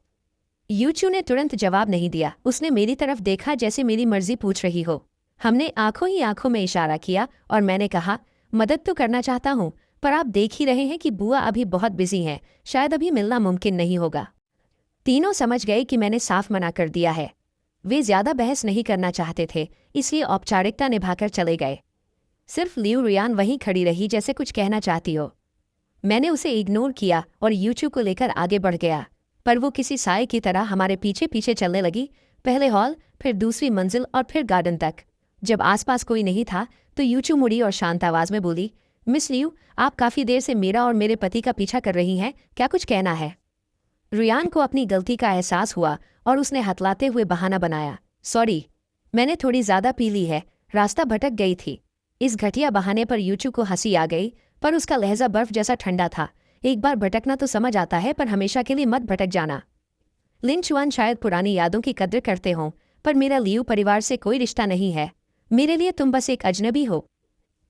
यूचू ने तुरंत जवाब नहीं दिया। उसने मेरी तरफ देखा जैसे मेरी मर्जी पूछ रही हो। हमने आंखों ही आंखों में इशारा किया और मैंने कहा, मदद तो करना चाहता हूँ, पर आप देख ही रहे हैं कि बुआ अभी बहुत बिजी हैं, शायद अभी मिलना मुमकिन नहीं होगा। तीनों समझ गए कि मैंने साफ मना कर दिया है। वे ज्यादा बहस नहीं करना चाहते थे, इसलिए औपचारिकता निभाकर चले गए। सिर्फ लियू रुयान वहीं खड़ी रही जैसे कुछ कहना चाहती हो। मैंने उसे इग्नोर किया और यूचू को लेकर आगे बढ़ गया, पर वो किसी साए की तरह हमारे पीछे पीछे चलने लगी। पहले हॉल, फिर दूसरी मंजिल और फिर गार्डन तक। जब आसपास कोई नहीं था तो यूचू मुड़ी और शांत आवाज में बोली, मिस लियू, आप काफ़ी देर से मेरा और मेरे पति का पीछा कर रही हैं, क्या कुछ कहना है? रुयान को अपनी गलती का एहसास हुआ और उसने हथलाते हुए बहाना बनाया, सॉरी, मैंने थोड़ी ज़्यादा पी ली है, रास्ता भटक गई थी। इस घटिया बहाने पर यूचू को हंसी आ गई, पर उसका लहजा बर्फ जैसा ठंडा था। एक बार भटकना तो समझ आता है, पर हमेशा के लिए मत भटक जाना। लिन चुआन शायद पुरानी यादों की कद्र करते हों, पर मेरा लियू परिवार से कोई रिश्ता नहीं है। मेरे लिए तुम बस एक अजनबी हो।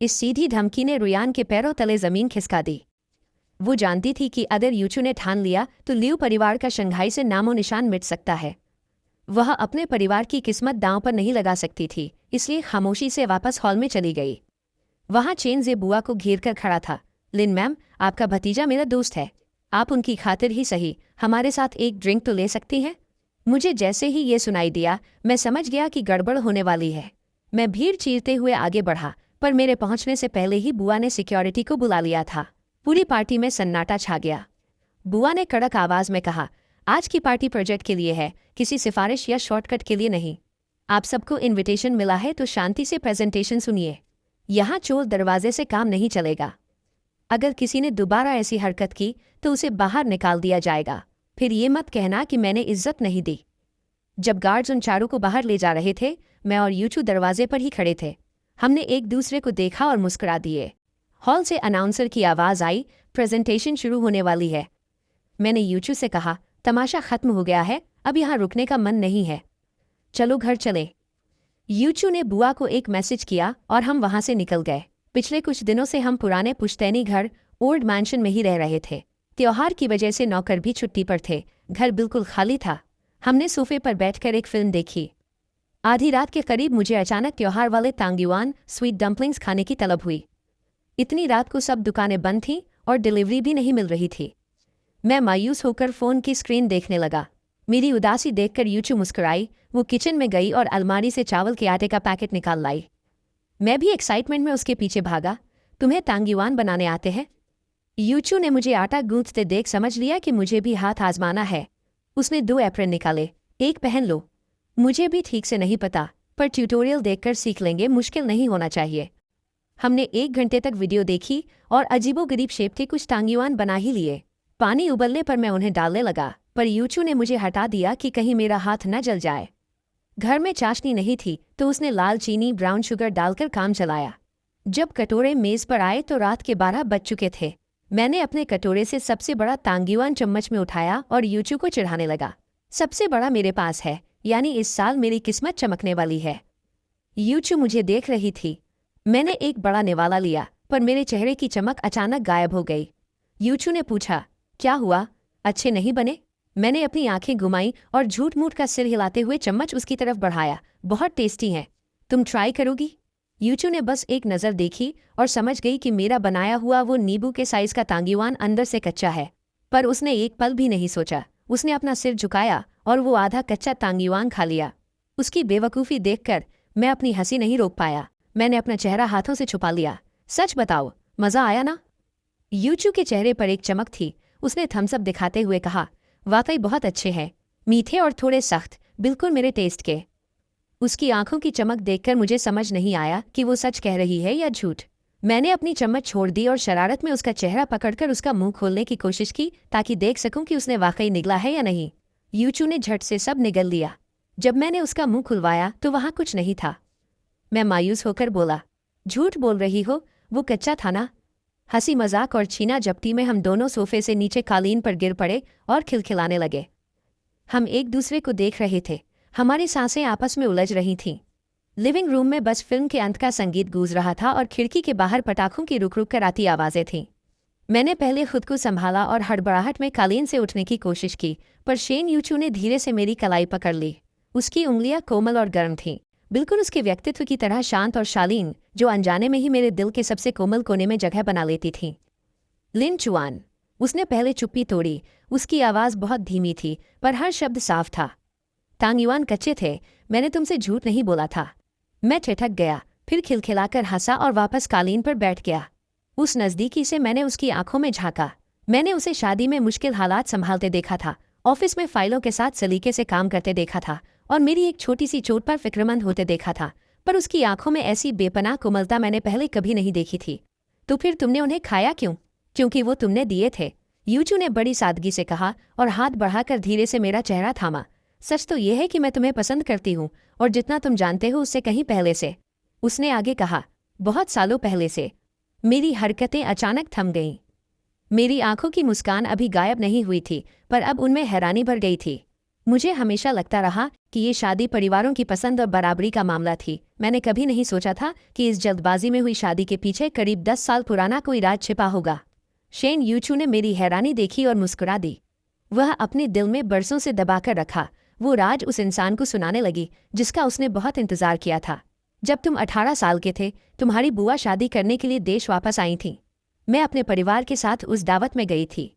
इस सीधी धमकी ने रुयान के पैरों तले जमीन खिसका दी। वो जानती थी कि अगर यूचू ने ठान लिया तो लियू परिवार का शंघाई से नामो निशान मिट सकता है। वह अपने परिवार की किस्मत दांव पर नहीं लगा सकती थी, इसलिए खामोशी से वापस हॉल में चली गई। वहां चेन जे बुआ को घेर कर खड़ा था। लिन मैम, आपका भतीजा मेरा दोस्त है, आप उनकी खातिर ही सही हमारे साथ एक ड्रिंक तो ले सकती हैं। मुझे जैसे ही ये सुनाई दिया मैं समझ गया कि गड़बड़ होने वाली है। मैं भीड़ चीरते हुए आगे बढ़ा, पर मेरे पहुंचने से पहले ही बुआ ने सिक्योरिटी को बुला लिया था। पूरी पार्टी में सन्नाटा छा गया। बुआ ने कड़क आवाज में कहा, आज की पार्टी प्रोजेक्ट के लिए है, किसी सिफारिश या शॉर्टकट के लिए नहीं। आप सबको इनविटेशन मिला है तो शांति से प्रेजेंटेशन सुनिए। यहाँ चोर दरवाजे से काम नहीं चलेगा। अगर किसी ने दोबारा ऐसी हरकत की तो उसे बाहर निकाल दिया जाएगा। फिर ये मत कहना कि मैंने इज्जत नहीं दी। जब गार्ड्स उन चारों को बाहर ले जा रहे थे, मैं और यूचू दरवाजे पर ही खड़े थे। हमने एक दूसरे को देखा और मुस्कुरा दिए। हॉल से अनाउंसर की आवाज़ आई, प्रेजेंटेशन शुरू होने वाली है। मैंने यूचू से कहा, तमाशा खत्म हो गया है, अब यहाँ रुकने का मन नहीं है, चलो घर चले। यूचू ने बुआ को एक मैसेज किया और हम वहाँ से निकल गए। पिछले कुछ दिनों से हम पुराने पुश्तैनी घर ओल्ड मैंशन में ही रह रहे थे। त्योहार की वजह से नौकर भी छुट्टी पर थे, घर बिल्कुल खाली था। हमने सोफे पर बैठकर एक फिल्म देखी। आधी रात के करीब मुझे अचानक त्योहार वाले तांग्युआन स्वीट डम्पलिंग्स खाने की तलब हुई। इतनी रात को सब दुकानें बंद थीं और डिलीवरी भी नहीं मिल रही थी। मैं मायूस होकर फ़ोन की स्क्रीन देखने लगा। मेरी उदासी देखकर यूचू मुस्कुराई। वो किचन में गई और अलमारी से चावल के आटे का पैकेट निकाल लाई। मैं भी एक्साइटमेंट में उसके पीछे भागा। तुम्हें तांग्युआन बनाने आते हैं? यूचू ने मुझे आटा गूंथते देख समझ लिया कि मुझे भी हाथ आजमाना है। उसने 2 एप्रन निकाले, एक पहन लो। मुझे भी ठीक से नहीं पता, पर ट्यूटोरियल देखकर सीख लेंगे, मुश्किल नहीं होना चाहिए। हमने 1 घंटे तक वीडियो देखी और अजीबोगरीब शेप के कुछ तांग्युआन बना ही लिए। पानी उबलने पर मैं उन्हें डालने लगा, पर यूचू ने मुझे हटा दिया कि कहीं मेरा हाथ न जल जाए। घर में चाशनी नहीं थी तो उसने लाल चीनी ब्राउन शुगर डालकर काम चलाया। जब कटोरे मेज़ पर आए तो रात के 12 बज चुके थे। मैंने अपने कटोरे से सबसे बड़ा तांग्युआन चम्मच में उठाया और यूचू को चढ़ाने लगा। सबसे बड़ा मेरे पास है, यानी इस साल मेरी किस्मत चमकने वाली है। यूचू मुझे देख रही थी। मैंने एक बड़ा निवाला लिया, पर मेरे चेहरे की चमक अचानक गायब हो गई। यूचू ने पूछा, क्या हुआ, अच्छे नहीं बने? मैंने अपनी आंखें घुमाई और झूठ मूठ का सिर हिलाते हुए चम्मच उसकी तरफ बढ़ाया। बहुत टेस्टी हैं, तुम ट्राई करोगी? यूचू ने बस एक नज़र देखी और समझ गई कि मेरा बनाया हुआ वो नींबू के साइज का तांग्युआन अंदर से कच्चा है, पर उसने एक पल भी नहीं सोचा। उसने अपना सिर झुकाया और वो आधा कच्चा तांग्युआन खा लिया। उसकी बेवकूफ़ी देखकर मैं अपनी हंसी नहीं रोक पाया। मैंने अपना चेहरा हाथों से छुपा लिया। सच बताओ, मज़ा आया ना? यूचू के चेहरे पर एक चमक थी। उसने थम्स अप दिखाते हुए कहा, वाकई बहुत अच्छे हैं, मीठे और थोड़े सख्त, बिल्कुल मेरे टेस्ट के। उसकी आंखों की चमक देखकर मुझे समझ नहीं आया कि वो सच कह रही है या झूठ। मैंने अपनी चम्मच छोड़ दी और शरारत में उसका चेहरा पकड़कर उसका मुंह खोलने की कोशिश की ताकि देख सकूं कि उसने वाकई निगला है या नहीं। यूचू ने झट से सब निगल लिया। जब मैंने उसका मुंह खुलवाया तो वहाँ कुछ नहीं था। मैं मायूस होकर बोला, झूठ बोल रही हो, वो कच्चा था ना? हंसी मजाक और छीना झपटी में हम दोनों सोफे से नीचे कालीन पर गिर पड़े और खिलखिलाने लगे। हम एक दूसरे को देख रहे थे। हमारी सांसें आपस में उलझ रही थीं। लिविंग रूम में बस फिल्म के अंत का संगीत गूंज रहा था और खिड़की के बाहर पटाखों की रुक रुक कर आती आवाज़ें थीं। मैंने पहले खुद को संभाला और हड़बड़ाहट में कालीन से उठने की कोशिश की, पर शेन यूचू ने धीरे से मेरी कलाई पकड़ ली। उसकी उंगलियां कोमल और गर्म थीं, बिल्कुल उसके व्यक्तित्व की तरह शांत और शालीन, जो अनजाने में ही मेरे दिल के सबसे कोमल कोने में जगह बना लेती थीं। लिन चुआन, उसने पहले चुप्पी तोड़ी। उसकी आवाज़ बहुत धीमी थी, पर हर शब्द साफ था। तांग्युआन कच्चे थे, मैंने तुमसे झूठ नहीं बोला था। मैं ठिठक गया, फिर खिलखिलाकर हंसा और वापस कालीन पर बैठ गया। उस नज़दीकी से मैंने उसकी आंखों में झांका। मैंने उसे शादी में मुश्किल हालात संभालते देखा था, ऑफिस में फाइलों के साथ सलीके से काम करते देखा था और मेरी एक छोटी सी चोट पर फिक्रमंद होते देखा था, पर उसकी आंखों में ऐसी बेपनाह कोमलता मैंने पहले कभी नहीं देखी थी। तो फिर तुमने उन्हें खाया क्यों? क्योंकि वो तुमने दिए थे, यूचू ने बड़ी सादगी से कहा और हाथ बढ़ाकर धीरे से मेरा चेहरा थामा। सच तो यह है कि मैं तुम्हें पसंद करती हूँ, और जितना तुम जानते हो उससे कहीं पहले से। उसने आगे कहा, बहुत सालों पहले से। मेरी हरकतें अचानक थम गईं। मेरी आंखों की मुस्कान अभी गायब नहीं हुई थी, पर अब उनमें हैरानी भर गई थी। मुझे हमेशा लगता रहा कि ये शादी परिवारों की पसंद और बराबरी का मामला थी। मैंने कभी नहीं सोचा था कि इस जल्दबाजी में हुई शादी के पीछे करीब 10 साल पुराना कोई राज छिपा होगा। शेन यूचू ने मेरी हैरानी देखी और मुस्कुरा दी। वह अपने दिल में बरसों से दबाकर रखा वो राज उस इंसान को सुनाने लगी जिसका उसने बहुत इंतजार किया था। जब तुम 18 साल के थे, तुम्हारी बुआ शादी करने के लिए देश वापस आई थी। मैं अपने परिवार के साथ उस दावत में गई थी।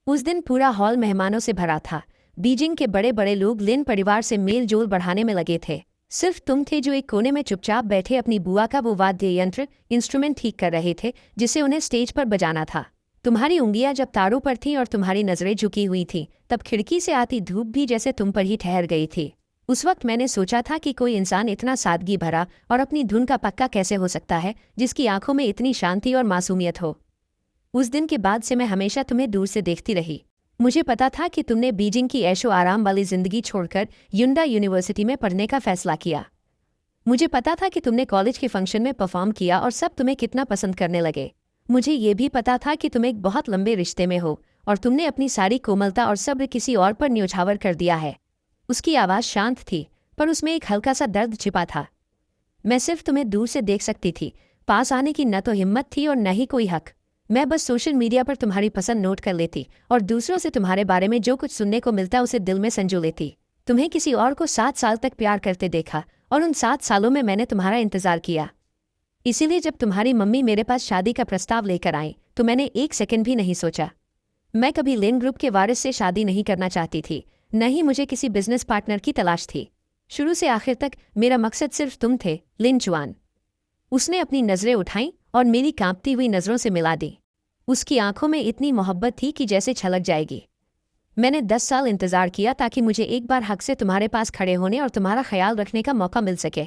उस दिन पूरा हॉल मेहमानों से भरा था। बीजिंग के बड़े बड़े लोग लिन परिवार से मेल जोल बढ़ाने में लगे थे। सिर्फ तुम थे जो एक कोने में चुपचाप बैठे अपनी बुआ का वो वाद्य यंत्र इंस्ट्रूमेंट ठीक कर रहे थे जिसे उन्हें स्टेज पर बजाना था। तुम्हारी उंगलियां जब तारों पर थीं और तुम्हारी नजरें झुकी हुई थीं, तब खिड़की से आती धूप भी जैसे तुम पर ही ठहर गई थी। उस वक्त मैंने सोचा था कि कोई इंसान इतना सादगी भरा और अपनी धुन का पक्का कैसे हो सकता है जिसकी आंखों में इतनी शांति और मासूमियत हो। उस दिन के बाद से मैं हमेशा तुम्हें दूर से देखती रही। मुझे पता था कि तुमने बीजिंग की ऐशो आराम वाली जिंदगी छोड़कर युंडा यूनिवर्सिटी में पढ़ने का फैसला किया। मुझे पता था कि तुमने कॉलेज के फंक्शन में परफॉर्म किया और सब तुम्हें कितना पसंद करने लगे। मुझे ये भी पता था कि तुम एक बहुत लंबे रिश्ते में हो और तुमने अपनी सारी कोमलता और सब्र किसी और पर न्योछावर कर दिया है। उसकी आवाज़ शांत थी, पर उसमें एक हल्का सा दर्द छिपा था। मैं सिर्फ तुम्हें दूर से देख सकती थी। पास आने की न तो हिम्मत थी और न ही कोई हक। मैं बस सोशल मीडिया पर तुम्हारी पसंद नोट कर लेती और दूसरों से तुम्हारे बारे में जो कुछ सुनने को मिलता उसे दिल में संजो लेती। तुम्हें किसी और को 7 साल तक प्यार करते देखा और उन 7 सालों में मैंने तुम्हारा इंतजार किया। इसीलिए जब तुम्हारी मम्मी मेरे पास शादी का प्रस्ताव लेकर आई तो मैंने एक सेकंड भी नहीं सोचा। मैं कभी लिन ग्रुप के वारिस से शादी नहीं करना चाहती थी, न ही मुझे किसी बिजनेस पार्टनर की तलाश थी। शुरू से आखिर तक मेरा मकसद सिर्फ तुम थे, लिन चुआन। उसने अपनी नज़रें उठाईं और मेरी कांपती हुई नज़रों से मिला दी। उसकी आंखों में इतनी मोहब्बत थी कि जैसे छलक जाएगी। मैंने 10 साल इंतजार किया ताकि मुझे एक बार हक से तुम्हारे पास खड़े होने और तुम्हारा ख्याल रखने का मौका मिल सके।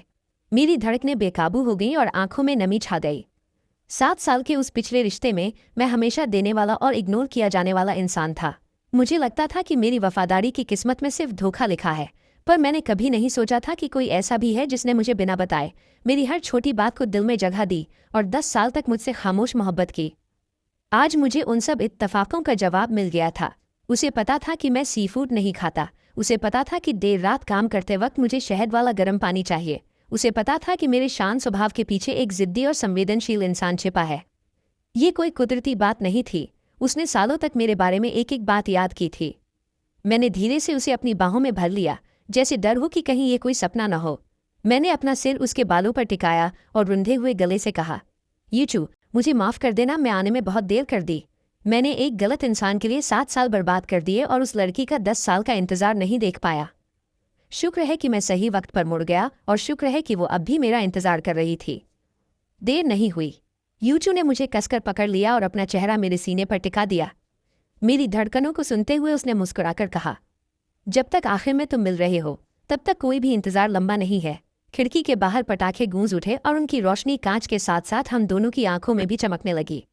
मेरी धड़कनें बेकाबू हो गईं और आंखों में नमी छा गई। 7 साल के उस पिछले रिश्ते में मैं हमेशा देने वाला और इग्नोर किया जाने वाला इंसान था। मुझे लगता था कि मेरी वफादारी की किस्मत में सिर्फ धोखा लिखा है, पर मैंने कभी नहीं सोचा था कि कोई ऐसा भी है जिसने मुझे बिना बताए मेरी हर छोटी बात को दिल में जगह दी और 10 साल तक मुझसे खामोश मोहब्बत की। आज मुझे उन सब इत्तफाकों का जवाब मिल गया था। उसे पता था कि मैं सी फूड नहीं खाता। उसे पता था कि देर रात काम करते वक्त मुझे शहद वाला गर्म पानी चाहिए। उसे पता था कि मेरे शांत स्वभाव के पीछे एक जिद्दी और संवेदनशील इंसान छिपा है। ये कोई कुदरती बात नहीं थी। उसने सालों तक मेरे बारे में एक एक बात याद की थी। मैंने धीरे से उसे अपनी बाहों में भर लिया, जैसे डर हो कि कहीं ये कोई सपना न हो। मैंने अपना सिर उसके बालों पर टिकाया और रुंधे हुए गले से कहा, यूचू, मुझे माफ़ कर देना, मैं आने में बहुत देर कर दी। मैंने एक गलत इंसान के लिए 7 साल बर्बाद कर दिए और उस लड़की का 10 साल का इंतज़ार नहीं देख पाया। शुक्र है कि मैं सही वक्त पर मुड़ गया और शुक्र है कि वो अब भी मेरा इंतज़ार कर रही थी। देर नहीं हुई। यूचू ने मुझे कसकर पकड़ लिया और अपना चेहरा मेरे सीने पर टिका दिया। मेरी धड़कनों को सुनते हुए उसने मुस्कुराकर कहा, जब तक आखिर में तुम मिल रहे हो तब तक कोई भी इंतज़ार लंबा नहीं है। खिड़की के बाहर पटाखे गूंज उठे और उनकी रोशनी कांच के साथ साथ हम दोनों की आंखों में भी चमकने लगी।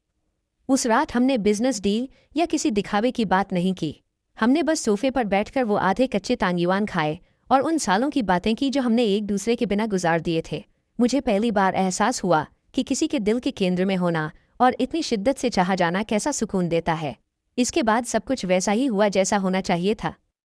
उस रात हमने बिजनेस डील या किसी दिखावे की बात नहीं की। हमने बस सोफे पर बैठकर वो आधे कच्चे तांगयुआन खाए और उन सालों की बातें की जो हमने एक दूसरे के बिना गुजार दिए थे। मुझे पहली बार एहसास हुआ कि किसी के दिल के केंद्र में होना और इतनी शिद्दत से चाहा जाना कैसा सुकून देता है। इसके बाद सब कुछ वैसा ही हुआ जैसा होना चाहिए था।